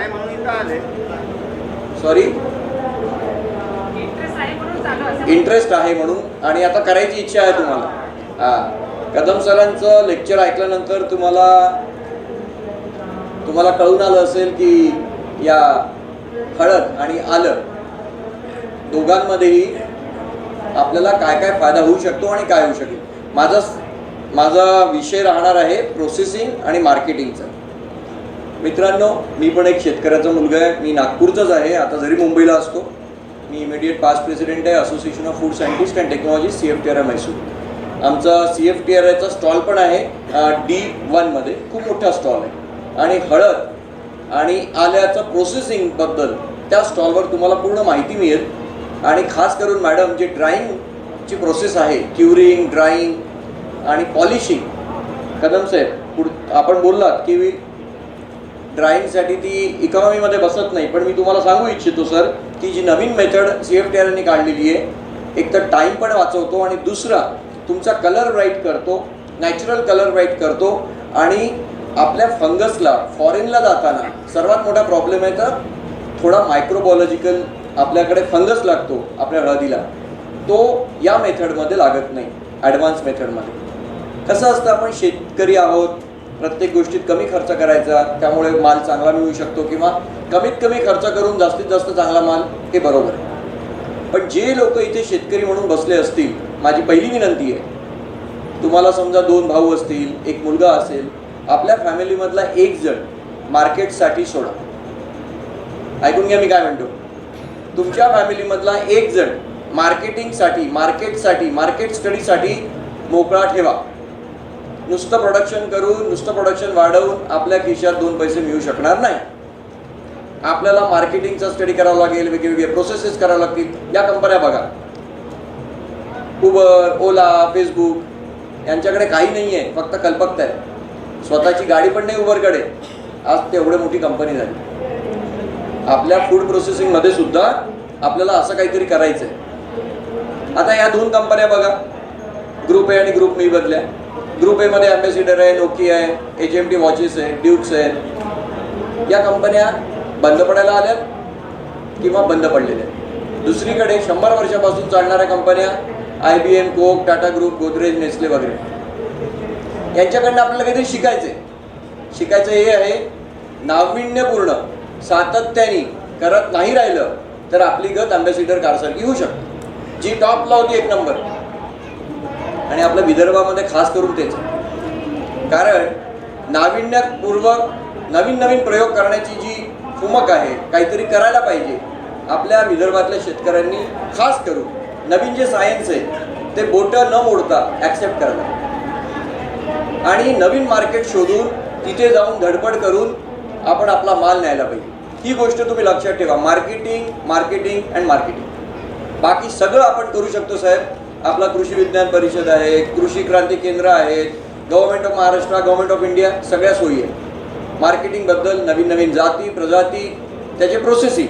सॉरी, इंटरेस्ट आहे म्हणून आणि आता करायची इच्छा आहे तुम्हाला. हां, कदम सरांचं लेक्चर ऐकल्यानंतर तुम्हाला कळून आलं असेल की या हळद आणि आलं दोघांमध्येही आपल्याला काय काय फायदा होऊ शकतो आणि काय होऊ शकेल. माझा विषय राहणार आहे प्रोसेसिंग आणि मार्केटिंगचा. मित्रांनो, मी पण एक शेतकऱ्याचा मुलगा आहे. मी नागपूरचाच आहे, आता जरी मुंबईला असतो. मी इमिडिएट पास्ट प्रेसिडेंट आहे association of food scientist and technology CFTRI Mysore. आमचा CFTRIचा स्टॉल पण आहे D1मध्ये, खूप मोठा स्टॉल आहे. आणि हळद आणि आल्याचं प्रोसेसिंगबद्दल त्या स्टॉलवर तुम्हाला पूर्ण माहिती मिळेल. आणि खास करून मॅडम जे ड्राईंगची प्रोसेस आहे, क्युरिंग, ड्राईंग आणि पॉलिशिंग, कदम साहेब आपण बोललात की ड्राईंगसाठी ती इकॉनॉमीमध्ये बसत नाही, पण मी तुम्हाला सांगू इच्छितो सर की जी नवीन मेथड CFTRIने काढलेली आहे, एक तर टाईम पण वाचवतो आणि दुसरा तुमचा कलर ब्राईट करतो, नॅचरल कलर ब्राईट करतो. आणि आपल्या फंगसला फॉरेनला जाताना सर्वात मोठा प्रॉब्लेम आहे तर थोडा मायक्रोबॉलॉजिकल आपल्याकडे फंगस लागतो आपल्या हळदीला, तो या मेथडमध्ये लागत नाही. ॲडव्हान्स मेथडमध्ये कसं असतं, आपण शेतकरी आहोत, प्रत्येक गोष्टीत कमी खर्च करायचा, त्यामुळे माल चांगला मिळू शकतो किंवा कमीत कमी खर्च करून जास्तीत जास्त चांगला माल, हे बरोबर आहे. पण जे लोक इथे शेतकरी म्हणून बसले असतील, माझी पहिली विनंती आहे, तुम्हाला समजा 2 भाऊ असतील, एक मुलगा असेल, आपल्या फॅमिलीमधला एक जण मार्केटसाठी सोडा. ऐकून घ्या मी काय म्हणतो. तुमच्या फॅमिलीमधला एक जण मार्केटिंगसाठी, मार्केट स्टडीसाठी मोकळा ठेवा. नुसतं प्रोडक्शन करून, नुसतं प्रोडक्शन वाढवून आपल्या खिशात 2 पैसे मिळू शकणार नाही. आपल्याला मार्केटिंगचा स्टडी करावा लागेल, वेगवेगळे प्रोसेसेस करावे लागतील. या कंपन्या बघा, उबर, ओला, फेसबुक, यांच्याकडे काही नाही आहे, फक्त कल्पकता आहे. स्वतःची गाडी पण नाही उबरकडे. आज तेवढी मोठी कंपनी झाली. आपल्या फूड प्रोसेसिंगमध्ये सुद्धा आपल्याला असं काहीतरी करायचं आहे. आता या 2 कंपन्या बघा, ग्रुप ए आणि ग्रुप मी बदल्या. ग्रुप ए मध्ये ॲम्बॅसिडर आहे, नोकिया आहे, HMT वॉचेस आहे, ड्यूक्स आहेत. या कंपन्या बंद पडायला आल्यात किंवा बंद पडलेल्या आहेत. दुसरीकडे 100 वर्षापासून चालणाऱ्या कंपन्या IBM, कोक, टाटा ग्रुप, गोदरेज, नेस्ले वगैरे, यांच्याकडनं आपल्याला काहीतरी शिकायचं हे आहे, नाविन्यपूर्ण सातत्याने करत नाही राहिलं तर आपली गत ॲम्बॅसिडर कारसारखी होऊ शकते, जी टॉपला होती 1 नंबर. आणि आपल्या विदर्भामध्ये खास करून तेच, कारण नाविन्यपूर्वक नवीन प्रयोग करण्याची जी फुमक आहे, काहीतरी करायला पाहिजे. आपल्या विदर्भातल्या शेतकऱ्यांनी खास करून नवीन जे सायन्स आहे ते बोटं न मोडता ॲक्सेप्ट करायला आणि नवीन मार्केट शोधून तिथे जाऊन धडपड करून आपण आपला माल न्यायला पाहिजे. ही गोष्ट तुम्ही लक्षात ठेवा. Marketing and marketing. बाकी सगळं आपण करू शकतो साहेब. आपला कृषी विज्ञान परिषद आहे, कृषी क्रांती केंद्र आहेत, government of Maharashtra, government of India, सगळ्या सोयी आहेत. मार्केटिंगबद्दल नवीन जाती, प्रजाती, त्याचे प्रोसेसिंग.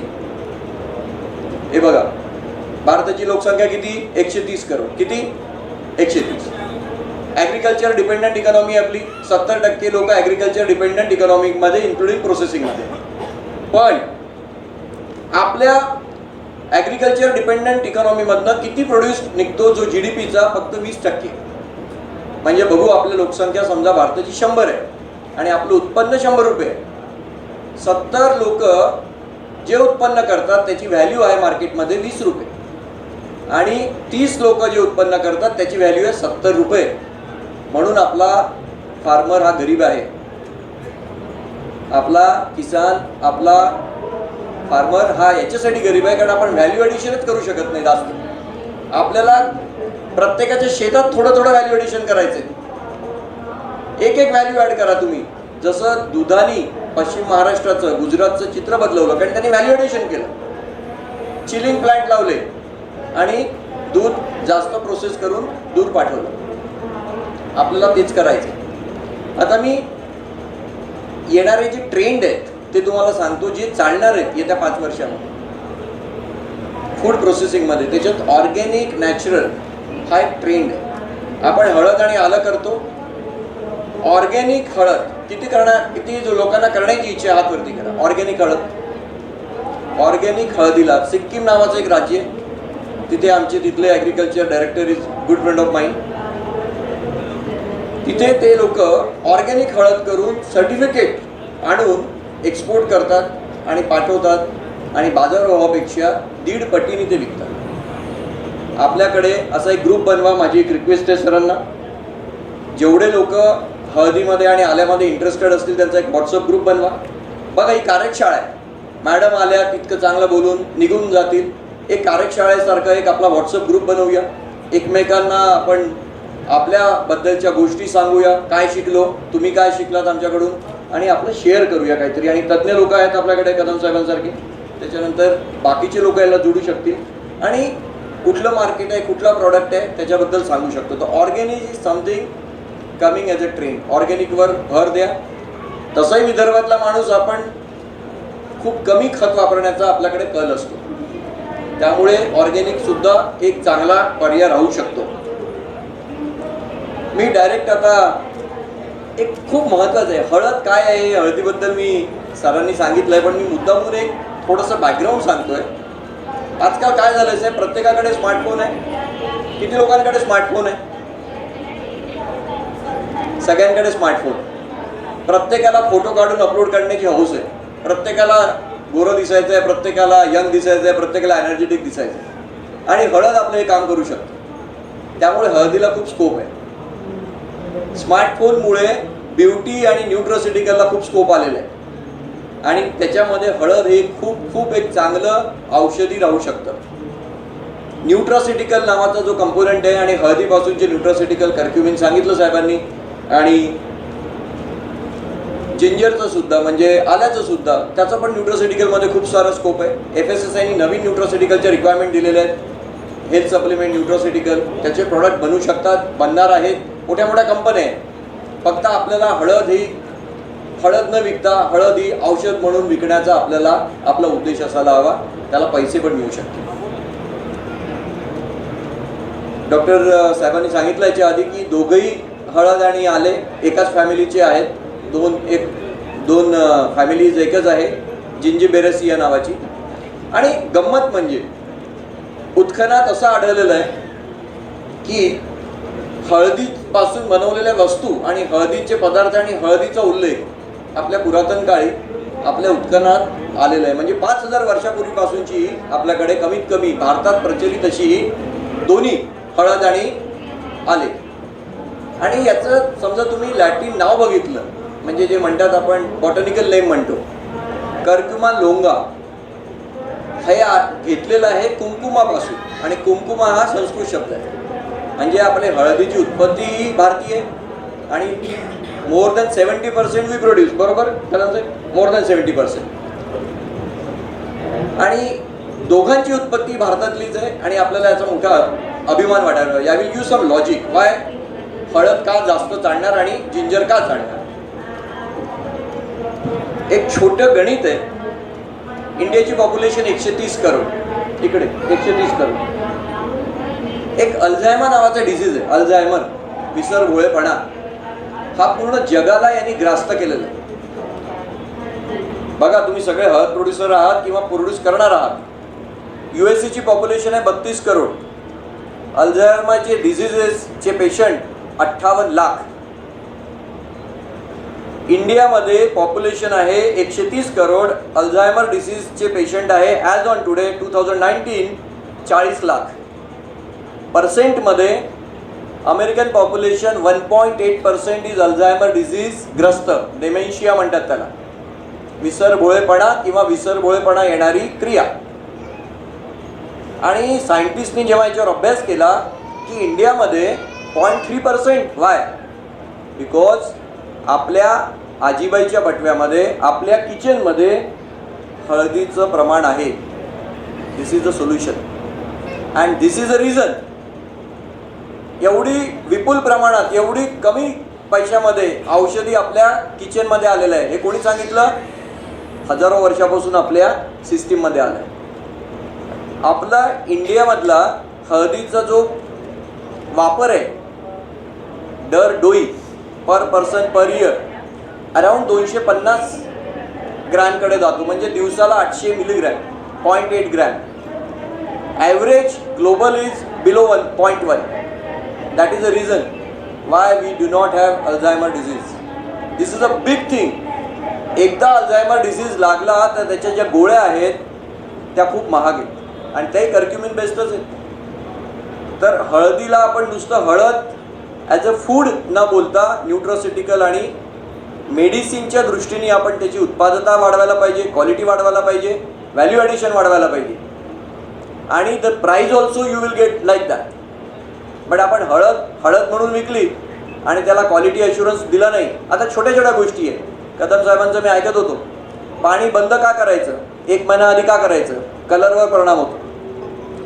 हे बघा, भारताची लोकसंख्या किती? 130 करोड. किती? 130. ॲग्रिकल्चर डिपेंडंट इकॉनॉमी आपली. 70% लोक ॲग्रिकल्चर डिपेंडंट इकॉनॉमीमध्ये, इन्क्लुडिंग प्रोसेसिंगमध्ये. पण आपल्या ॲग्रिकल्चर डिपेंडंट इकॉनॉमीमधनं किती प्रोड्यूस निघतो? जो GDPचा फक्त 20%. म्हणजे बघू, आपली लोकसंख्या समजा भारताची 100 आहे आणि आपलं उत्पन्न 100 रुपये आहे. 70 लोक जे उत्पन्न करतात त्याची व्हॅल्यू आहे मार्केटमध्ये 20 रुपये आणि 30 लोक जे उत्पन्न करतात त्याची व्हॅल्यू आहे 70 रुपये. म्हणून आपला फार्मर हा गरीब आहे. आपला किसान, आपला फार्मर हा याच्यासाठी गरीब आहे कारण आपण व्हॅल्यू ॲडिशनच करू शकत नाही जास्त. आपल्याला प्रत्येकाच्या शेतात थोडं व्हॅल्यू ॲडिशन करायचं आहे. एक व्हॅल्यू ॲड करा तुम्ही. जसं दुधानी पश्चिम महाराष्ट्राचं, गुजरातचं चित्र बदलवलं कारण त्यांनी व्हॅल्यू ॲडिशन केलं. चिलिंग प्लांट लावले आणि दूध जास्त प्रोसेस करून दूध पाठवलं. आपल्याला तेच करायचं. आता मी येणारे जे ट्रेंड आहेत ते तुम्हाला सांगतो, जे चालणार आहेत येत्या 5 वर्षामध्ये फूड प्रोसेसिंगमध्ये. त्याच्यात ऑर्गॅनिक, नॅचरल हा एक ट्रेंड आहे. आपण हळद आणि आलं करतो. ऑर्गॅनिक हळद किती जो लोकांना करण्याची इच्छा, हात वरती करा. ऑर्गॅनिक हळदीला सिक्कीम नावाचं एक राज्य आहे. तिथे आमचे तिथले agriculture director is good friend of mind. तिथे ते लोक ऑर्गॅनिक हळद करून सर्टिफिकेट आणून एक्सपोर्ट करतात आणि पाठवतात आणि बाजारभावापेक्षा 1.5 पटीने ते विकतात. आपल्याकडे असा एक ग्रुप बनवा. माझी एक रिक्वेस्ट आहे सरांना, जेवढे लोक हळदीमध्ये आणि आल्यामध्ये इंटरेस्टेड असतील त्यांचा एक व्हॉट्सअप ग्रुप बनवा. बघा, ही कार्यशाळा आहे. मॅडम आल्या तितकं चांगलं बोलून निघून जातील. एक कार्यशाळेसारखा एक आपला व्हॉट्सअप ग्रुप बनवूया. एकमेकांना आपण आपल्याबद्दलच्या गोष्टी सांगूया. काय शिकलो, तुम्ही काय शिकलात आमच्याकडून, आणि आपलं शेअर करूया काहीतरी. आणि तज्ज्ञ लोक आहेत आपल्याकडे कदम साहेबांसारखे. त्याच्यानंतर बाकीचे लोक याला जोडू शकतील आणि कुठलं मार्केट आहे, कुठला प्रॉडक्ट आहे त्याच्याबद्दल सांगू शकतो. तर organic is something coming as a trend. ऑर्गॅनिकवर भर द्या. तसाही विदर्भातला माणूस आपण खूप कमी खत वापरण्याचा आपल्याकडे कल असतो. त्यामुळे ऑर्गॅनिक सुद्धा एक चांगला पर्याय राहू शकतो. मी डायरेक्ट आता एक खूप महत्त्वाचं आहे, हळद काय आहे, हळदीबद्दल मी सरांनी सांगितलंय, पण मी मुद्दामून एक थोडंसं बॅकग्राऊंड सांगतोय. आजकाल काय झालंय साहेब, प्रत्येकाकडे स्मार्टफोन आहे. किती लोकांकडे स्मार्टफोन आहे? सगळ्यांकडे स्मार्टफोन. प्रत्येकाला फोटो काढून अपलोड करण्याची हौस आहे. प्रत्येकाला गोरं दिसायचं आहे, प्रत्येकाला यंग दिसायचं आहे, प्रत्येकाला एनर्जेटिक दिसायचं आहे. आणि हळद आपलं हे काम करू शकतं. त्यामुळे हळदीला खूप स्कोप आहे. स्मार्टफोनमुळे ब्युटी आणि न्यूट्रोसिटिकलला खूप स्कोप आलेला आहे. आणि त्याच्यामध्ये हळद हे खूप खूप एक चांगलं औषधी राहू शकतं. न्यूट्रोसिटिकल नावाचा जो कंपोनंट आहे, आणि हळदीपासूनचे न्यूट्रोसिटिकल कर्क्युमिन सांगितलं साहेबांनी, आणि जिंजरचं सुद्धा म्हणजे आल्याचं सुद्धा, त्याचं पण न्यूट्रोसिटिकलमध्ये खूप सारा स्कोप आहे. FSSAईने नवीन न्यूट्रोसिटिकलचे रिक्वायरमेंट दिलेले आहेत. हेल्थ सप्लिमेंट न्यूट्रोसिटिकल त्याचे प्रोडक्ट बनवू शकतात, बनणार आहेत. मोठ्या मोठ्या कंपन्या आहेत. फक्त आपल्याला हळद न विकता हळद ही औषध म्हणून विकण्याचा आपला उद्देश असायला हवा. त्याला पैसे पण मिळू शकतील. डॉक्टर साहेबांनी सांगितलं याच्या आधी की दोघंही हळद आणि आले एकाच फॅमिलीचे आहेत. दोन फॅमिलीज एकच आहे, जिंजिबेरेसिया नावाची. आणि गंमत म्हणजे उत्खनात असं आढळलेलं आहे की हळदीपासून बनवलेल्या वस्तू आणि हळदीचे पदार्थ आणि हळदीचा उल्लेख आपल्या पुरातन काळी आपल्या उत्खनात आलेलं आहे. म्हणजे 5000 वर्षापूर्वीपासूनची आपल्याकडे कमीत कमी भारतात प्रचलित अशी दोन्ही हळद आणि आले. आणि याचं समजा तुम्ही लॅटिन नाव बघितलं, म्हणजे जे म्हणतात आपण बॉटनिकल नेम म्हणतो, कर्क्युमा लोंगा, हे घेतलेलं आहे कुंकुमापासून. आणि कुंकुमा हा संस्कृत शब्द आहे. म्हणजे आपले हळदीची उत्पत्ती ही भारतीय आणि मोर दॅन 70% वी प्रोड्यूस. बरोबर मोर दॅन 70%. आणि दोघांची उत्पत्ती भारतातलीच आहे. आणि आपल्याला याचा मोठा अभिमान वाटायला. I will give some logic why हळद का जास्त चालणार आणि जिंजर का चालणार. एक छोटं गणित आहे. इंडियाची पॉप्युलेशन 130 करोड, इकडे 130 करोड. एक अल्झायमर नावाचा डिसीज आहे, अल्झायमर, विसरभोळेपणा, हा पूर्ण जगाला यांनी ग्रास्त केलेला आहे. बघा, तुम्ही सगळे हळद प्रोड्युसर आहात किंवा प्रोड्यूस करणार आहात. USA ची पॉप्युलेशन आहे 32 करोड. अल्झायमरचे डिझिजेसचे पेशंट 58 लाख. इंडियामध्ये पॉप्युलेशन आहे 130 करोड. अल्झायमर डिसीजचे पेशंट आहे ॲज ऑन टुडे 2019 40 लाख. पर्सेंटमध्ये American population 1.8% is Alzheimer disease ग्रस्त. डेमेन्शिया म्हणतात त्याला, विसरभोळेपणा किंवा विसरभोळेपणा येणारी क्रिया. आणि सायंटिस्टनी जेव्हा याच्यावर अभ्यास केला की इंडियामध्ये 0.3%. वाय? बिकॉज आपल्या आजीबाईच्या बटव्यामध्ये, आपल्या किचनमध्ये हळदीचं प्रमाण आहे. This is the solution and this is a reason. एवढी विपुल प्रमाणात, एवढी कमी पैशामध्ये औषधी आपल्या किचनमध्ये आलेलं आहे. हे कोणी सांगितलं? हजारो वर्षापासून आपल्या सिस्टीममध्ये आलं आहे. आपला इंडियामधला हळदीचा जो वापर आहे दर डोई per person per year around 250 ग्रॅमकडे जातो. म्हणजे दिवसाला 800 milligram, 0.8 gram. Average global is below 1.1. That is a reason why we do not have Alzheimer disease. This is a big thing. एकदा अल्झायमर डिझीज लागला तर त्याच्या ज्या गोळ्या आहेत त्या खूप महाग आहेत आणि त्याही कर्क्युमिन बेस्डच आहेत. तर हळदीला आपण नुसतं हळद ॲज अ फूड न बोलता न्यूट्रोसिटिकल आणि मेडिसिनच्या दृष्टीने आपण त्याची उत्पादकता वाढवायला पाहिजे, क्वालिटी वाढवायला पाहिजे, व्हॅल्यू ॲडिशन वाढवायला पाहिजे. आणि the price also you will get like that. But आपण हळद म्हणून विकली आणि त्याला क्वालिटी अश्युरन्स दिला नाही. आता छोट्या छोट्या गोष्टी आहेत. कदम साहेबांचं मी ऐकत होतो, पाणी बंद का करायचं, 1 महिना आधी का करायचं, कलरवर परिणाम होतो,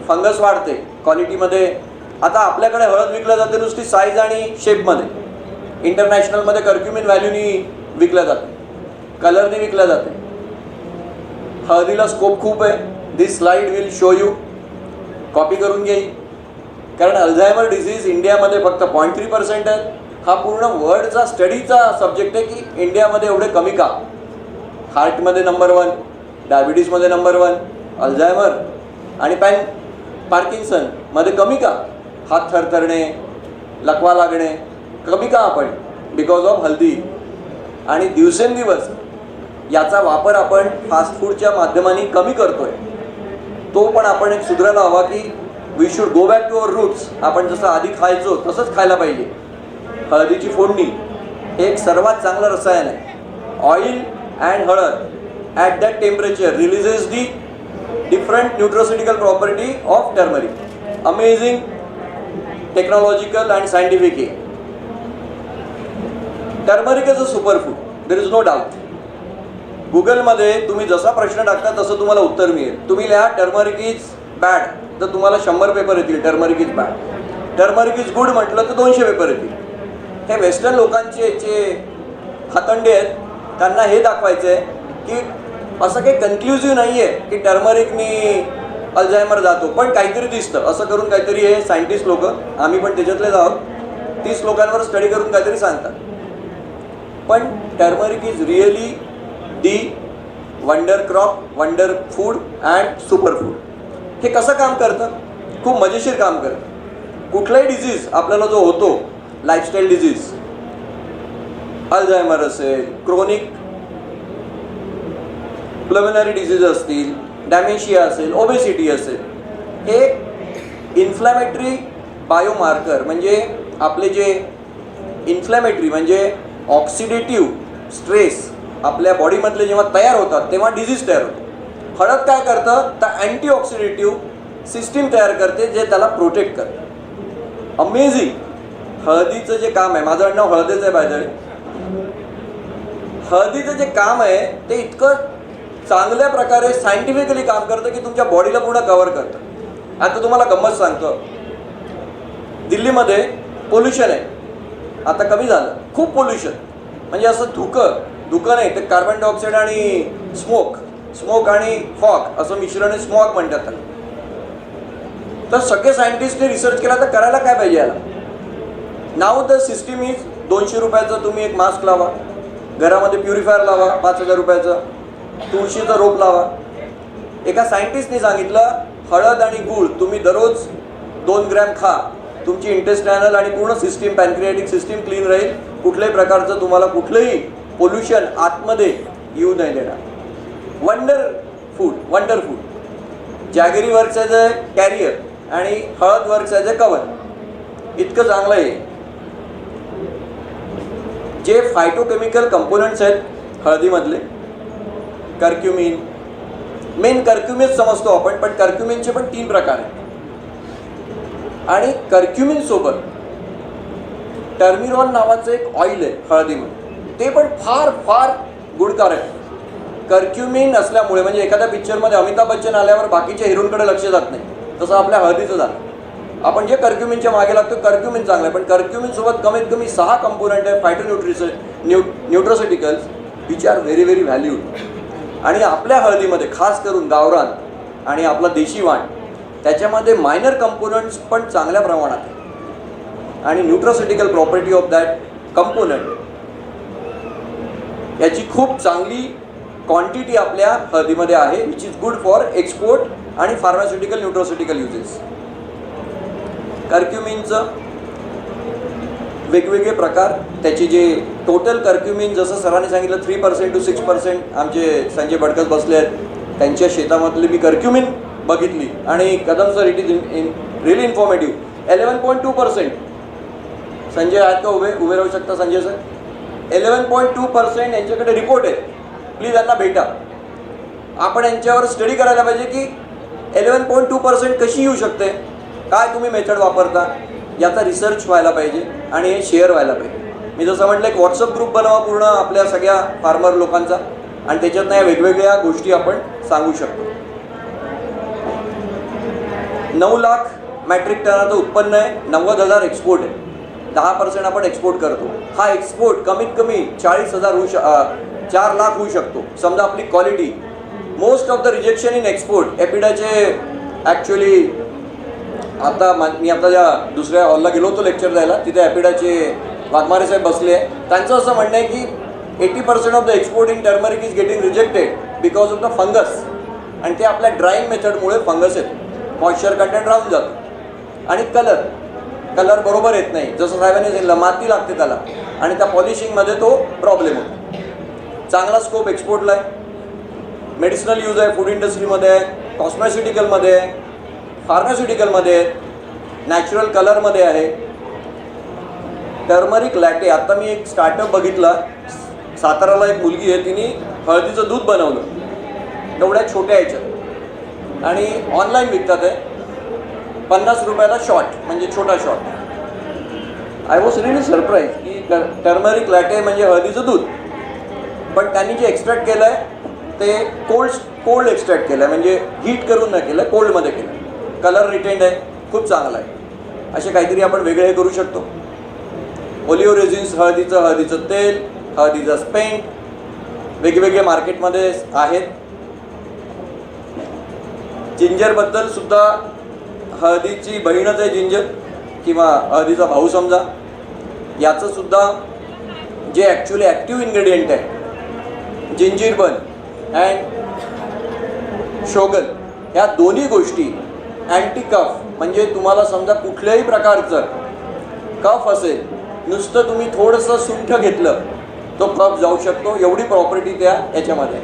फंगस वाढते क्वालिटीमध्ये. आता आपल्याकडे हळद विकल्या जाते नुसती साईज आणि शेपमध्ये. इंटरनॅशनलमध्ये कर्क्युमिन व्हॅल्यूनी विकल्या जाते, कलरने विकल्या जाते. हळदीला स्कोप खूप आहे. This slide will show you. Copy करून घेईल. कारण अल्झायमर डिझीज इंडियामध्ये फक्त 0.3% आहे. हा पूर्ण वर्ल्डचा स्टडीचा सब्जेक्ट आहे की इंडियामध्ये एवढे कमी का. हार्टमध्ये नंबर 1, डायबिटीजमध्ये नंबर 1, अल्झायमर आणि पार्किन्सनमध्ये कमी का. हात थरथरणे, लकवा लागणे कमी का आपण. बिकॉज ऑफ हल्दी. आणि दिवसेंदिवस याचा वापर आपण फास्ट फूडच्या माध्यमाने कमी करतोय. तो पण आपण एक सुधारायला हवा की we should go back to our roots. आपण जसं आधी खायचो तसंच खायला पाहिजे. हळदीची फोडणी हे एक सर्वात चांगलं रसायन आहे. ऑइल अँड हळद at that temperature releases the different nutraceutical property of turmeric. Amazing technological and scientific आहे. Turmeric is a super food, there is no doubt. गुगलमध्ये तुम्ही जसा प्रश्न टाकता तसं तुम्हाला उत्तर मिळेल. तुम्ही लिहा टर्मरिक इज बॅड तर तुम्हाला 100 पेपर येतील. Turmeric is bad. Turmeric is good म्हटलं तर 200 पेपर येतील. हे वेस्टर्न लोकांचे जे हातंडे आहेत त्यांना हे दाखवायचं आहे की असं काही कन्क्लुझिव्ह नाही आहे की टर्मरिकनी अल्झायमर जातो, पण काहीतरी दिसतं. असं करून काहीतरी हे सायंटिस्ट लोक, आम्ही पण त्याच्यातलेच आहोत, 30 लोकांवर स्टडी करून काहीतरी सांगतात. पण turmeric is really the wonder crop, wonder food and super food. हे कसं काम करतं? खूप मजेशीर काम करतं. कुठलाही डिझीज आपल्याला जो होतो, लाईफस्टाईल डिझीज, अल्झायमर असेल, क्रोनिक प्लमिनरी डिझीज असतील, डॅमेशिया असेल, ओबेसिटी असेल, हे इन्फ्लॅमेटरी बायोमार्कर म्हणजे आपले जे इन्फ्लॅमेटरी म्हणजे ऑक्सिडेटिव्ह स्ट्रेस आपल्या बॉडीमधले जेव्हा तयार होतात तेव्हा डिझीज तयार होतो. हळद काय करतं तर अँटीऑक्सिडेटिव्ह सिस्टीम तयार करते जे त्याला प्रोटेक्ट करतं. अमेझिंग. हळदीचं जे काम आहे, माझं नाव हळदीचं आहे बाय. हळदीचं जे काम आहे ते इतकं चांगल्या प्रकारे सायंटिफिकली काम करतं की तुमच्या बॉडीला पूर्ण कव्हर करतं. आता तुम्हाला गंमत सांगतो, दिल्लीमध्ये पोल्युशन आहे, आता कमी झालं. खूप पोल्युशन म्हणजे असं धुकं नाही तर कार्बन डायऑक्साईड आणि स्मोक आणि फॉग असं मिश्रण स्मॉग म्हणतात त्याला. तर सगळे सायंटिस्टने रिसर्च केला तर करायला काय पाहिजे याला. नाव द सिस्टीम इज 200 रुपयाचं तुम्ही एक मास्क लावा, घरामध्ये प्युरिफायर लावा 5000 रुपयाचं, तुळशीचं रोप लावा. एका सायंटिस्टने सांगितलं हळद आणि गूळ तुम्ही दररोज 2 ग्रॅम खा, तुमची इंटेस्टायनल आणि पूर्ण सिस्टीम, पॅनक्रियाटिक सिस्टीम क्लीन राहील. कुठल्याही प्रकारचं तुम्हाला कुठलंही पोल्युशन आतमध्ये येऊ नाही देणार. Wonder food. Jaggery works as a carrier आणि हळद वर्क्स ॲज अ कवर. इतकं चांगलं आहे. जे फायटोकेमिकल कंपोनंट्स आहेत हळदीमधले, कर्क्युमिन, मेन कर्क्युमिन समजतो आपण, पण कर्क्युमिनचे पण 3 प्रकार आहेत. आणि कर्क्युमिन सोबत टर्मिरॉन नावाचं एक ऑइल आहे हळदीमध्ये, ते पण फार फार गुणकारक आहे. कर्क्युमिन असल्यामुळे म्हणजे एखाद्या पिक्चरमध्ये अमिताभ बच्चन आल्यावर बाकीच्या हिरोंकडे लक्ष जात नाही, तसं आपल्या हळदीचं झालं. आपण जे कर्क्युमिनच्या मागे लागतो कर्क्युमिन चांगलं आहे, पण कर्क्युमिन सोबत कमीत कमी 6 कंपोनंट आहे nutraceuticals which are very very valued. आणि आपल्या हळदीमध्ये खास करून गावरान आणि आपला देशी वाण त्याच्यामध्ये मायनर कंपोनंट्स पण चांगल्या प्रमाणात आहे. आणि nutraceutical property of that component याची खूप चांगली क्वांटिटी आपल्या हळदीमध्ये आहे, which is good for export आणि फार्मास्युटिकल न्यूट्रोसिटिकल युजेस. कर्क्युमिनचं वेगवेगळे प्रकार, त्याची जे टोटल कर्क्युमिन जसं सरांनी सांगितलं 3% to 6%. आमचे संजय भडकस बसले आहेत, त्यांच्या शेतामधली मी कर्क्युमिन बघितली आणि Kadam sir it is really informative. 11.2%. Sanjay आहेत का उभे राहू शकता संजय सर? 11.2% यांच्याकडे रिपोर्ट आहे. प्लीज यांना भेटा. आपण यांच्यावर स्टडी करायला पाहिजे की 11.2% कशी येऊ शकते, काय तुम्ही मेथड वापरता, याचा रिसर्च व्हायला पाहिजे आणि हे शेअर व्हायला पाहिजे. मी जसं म्हटलं एक व्हॉट्सअप ग्रुप बनवा पूर्ण आपल्या सगळ्या फार्मर लोकांचा आणि त्याच्यातनं या वेगवेगळ्या गोष्टी आपण सांगू शकतो. 9 लाख मॅट्रिक टनाचं उत्पन्न आहे, 90,000 एक्सपोर्ट आहे, 10% आपण एक्सपोर्ट करतो. हा एक्सपोर्ट कमीत कमी 4 लाख होऊ शकतो समजा आपली quality. Most of the rejection in export एपिडाचे ॲक्च्युली मी आता ज्या दुसऱ्या हॉलला गेलो होतो लेक्चर द्यायला, तिथे ॲपिडाचे वाघमारे साहेब बसले आहे. त्यांचं असं म्हणणं आहे की 80% of the export in turmeric is getting rejected because of the fungus. आणि ते आपल्या ड्राईंग मेथडमुळे फंगस येतो, मॉइश्चर कंटेंट राहून जातो. आणि कलर बरोबर येत नाही, जसं साहेबांनी सांगितलं माती लागते त्याला, आणि त्या पॉलिशिंगमध्ये तो प्रॉब्लेम होतो. चांगला स्कोप एक्सपोर्टला आहे, मेडिसिनल यूज आहे, फूड इंडस्ट्रीमध्ये आहे, कॉस्मॅसिटिकलमध्ये आहे, फार्मास्युटिकलमध्ये आहे, नॅचरल कलरमध्ये आहे. टर्मरिक लॅटे, आता मी एक स्टार्टअप बघितला, साताराला एक मुलगी आहे, तिने हळदीचं दूध बनवलं एवढ्या छोट्या ह्याच्यात, आणि ऑनलाईन विकतात आहे 50 रुपयाला शॉट, म्हणजे छोटा shot. I was really surprise की टर्मरिक लॅटे म्हणजे हळदीचं दूध, पण त्यांनी जे एक्स्ट्रॅक्ट केलं आहे ते कोल्ड एक्स्ट्रॅक्ट केलं आहे, म्हणजे हीट करून नाही केलं, कोल्डमध्ये केलं. कलर रिटेंड आहे, खूप चांगला आहे. असे काहीतरी आपण वेगळे करू शकतो. ओलिओ रेझिन्स, हळदीचं तेल, हळदीचा पेंट वेगवेगळे मार्केटमध्ये आहेत. जिंजरबद्दल सुद्धा, हळदीची बहीणच आहे जिंजर, किंवा हळदीचा भाऊ समजा, याचं सुद्धा जे ॲक्च्युली ॲक्टिव्ह इन्ग्रेडियंट आहे जिंजीरबन अँड शोगल, ह्या दोन्ही गोष्टी अँटी कफ, म्हणजे तुम्हाला समजा कुठल्याही प्रकारचं कफ असेल, नुसतं तुम्ही थोडंसं सुंठ घेतलं तो कफ जाऊ शकतो, एवढी प्रॉपर्टी त्या याच्यामध्ये.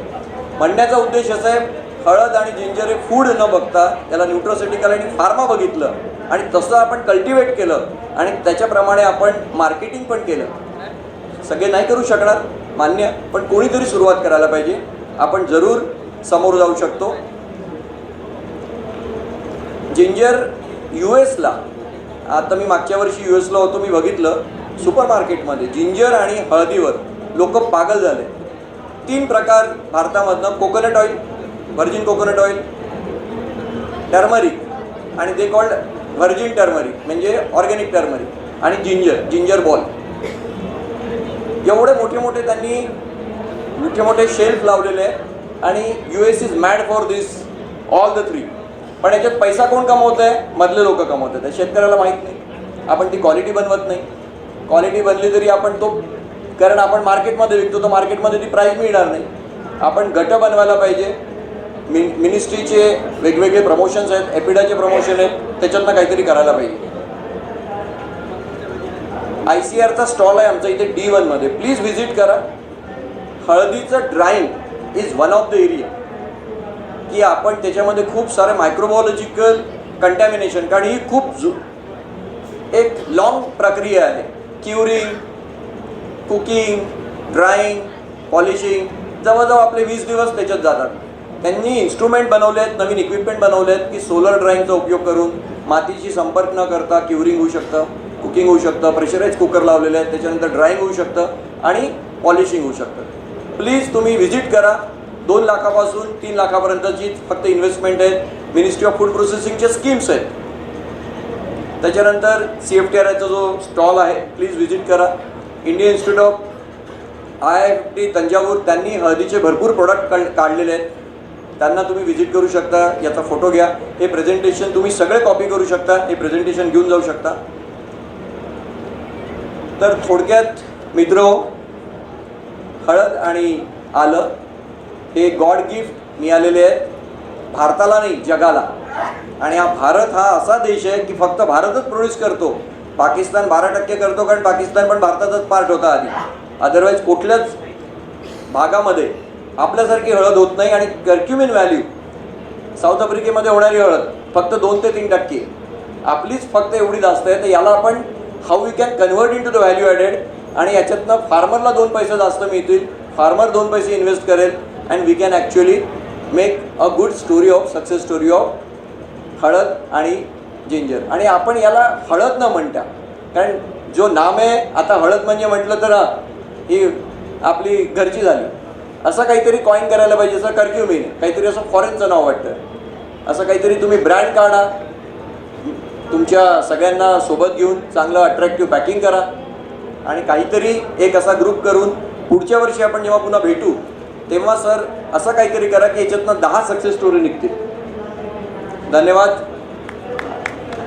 म्हणण्याचा उद्देश असा आहे, हळद आणि जिंजर हे फूड न बघता त्याला न्यूट्रोसिटिकल आणि फार्मा बघितलं, आणि तसं आपण कल्टिवेट केलं, आणि त्याच्याप्रमाणे आपण मार्केटिंग पण केलं. सगळे नाही करू शकणार, मान्य, पण कोणीतरी सुरुवात करायला पाहिजे. आपण जरूर समोर जाऊ शकतो. जिंजर US ला, आता मी मागच्या वर्षी US ला होतो, मी बघितलं सुपर मार्केटमध्ये जिंजर आणि हळदीवर लोक पागल झाले. 3 प्रकार भारतामधनं, coconut oil, virgin coconut oil, turmeric, आणि ते कॉल्ड व्हर्जिन टर्मरिक म्हणजे ऑर्गॅनिक टर्मरिक, आणि जिंजर बॉल. एवढे मोठे त्यांनी मोठे शेल्फ लावलेले आहे, आणि US is mad for this all the 3. पण याच्यात पैसा कोण कमवत आहे? मधले लोक कमवत आहेत. शेतकऱ्याला माहीत नाही. आपण ती क्वालिटी बनवत नाही. क्वालिटी बनली तरी आपण तो, कारण आपण मार्केटमध्ये विकतो, तर मार्केटमध्ये ती प्राईस मिळणार नाही. आपण गट बनवायला पाहिजे. मिनिस्ट्रीचे वेगवेगळे प्रमोशन्स आहेत, एपिडाचे प्रमोशन आहेत, त्याच्यातनं काहीतरी करायला पाहिजे. ICRचा स्टॉल आहे आमचा इथे D1 मध्ये, प्लीज व्हिजिट करा. हळदीचं drawing is one of the area की आपण त्याच्यामध्ये खूप सारे मायक्रोबायोलॉजिकल कंटॅमिनेशन, कारण ही खूप एक लॉंग प्रक्रिया आहे. क्युरिंग, कुकिंग, ड्राईंग, पॉलिशिंग, जवळजवळ आपले 20 दिवस त्याच्यात जातात. त्यांनी इन्स्ट्रुमेंट बनवले आहेत, नवीन इक्विपमेंट बनवले आहेत की सोलर ड्राईंगचा उपयोग करून मातीशी संपर्क न करता क्युरिंग होऊ शकतं, कुकिंग होऊ शकतं. प्रेशराईज कुकर लावलेले आहेत, त्याच्यानंतर ड्राईंग होऊ शकतं आणि पॉलिशिंग होऊ शकतं. प्लीज तुम्ही व्हिजिट करा. 2 लाखापासून 3 लाखापर्यंतची फक्त इन्व्हेस्टमेंट आहे. मिनिस्ट्री ऑफ फूड प्रोसेसिंगच्या स्कीम्स आहेत. त्याच्यानंतर CFTRIचा जो स्टॉल आहे, प्लीज व्हिजिट करा. Indian institute of IIT Thanjavur, त्यांनी हळदीचे भरपूर प्रोडक्ट काढलेले आहेत. त्यांना तुम्ही व्हिजिट करू शकता. याचा फोटो घ्या. हे प्रेझेंटेशन तुम्ही सगळे कॉपी करू शकता. हे प्रेझेंटेशन घेऊन जाऊ शकता. तर थोडक्यात मित्र, हळद आणि आलं हे गॉड गिफ्ट मिळालेले आहेत भारताला नाही, जगाला. आणि भारत हा असा देश आहे की फक्त भारतच प्रोड्यूस करतो. पाकिस्तान 12% करतो, कारण पाकिस्तान पण भारताचाच पार्ट होता आधी. अदरवाईज कुठल्याच भागामध्ये आपल्यासारखी हळद होत नाही. आणि कर्क्युमिन व्हॅल्यू साऊथ आफ्रिकेमध्ये होणारी हळद फक्त 2 ते 3%, आपलीच फक्त एवढी जास्त आहे. तर याला आपण how we can convert in to the value added, आणि याच्यातनं फार्मरला 2 पैसे जास्त मिळतील, फार्मर 2 पैसे इन्व्हेस्ट करेल, and we can actually make a good story of success story of हळद आणि जिंजर. आणि आपण याला हळद न म्हणता, कारण जो नाम आहे आता हळद म्हणजे म्हटलं तर ही आपली घरची झाली, असं काहीतरी कॉईन करायला पाहिजे. असं कर्क्युमिन काहीतरी असं फॉरेनचं नाव वाटतं. असं काहीतरी तुम्ही ब्रँड काढा, तुमच्या सगळ्यांना सोबत घेऊन चांगलं अट्रॅक्टिव्ह पॅकिंग करा, आणि काहीतरी एक असा ग्रुप करून पुढच्या वर्षी आपण जेव्हा पुन्हा भेटू तेव्हा सर असं काहीतरी करा की याच्यातनं 10 सक्सेस स्टोरी निघतील. धन्यवाद.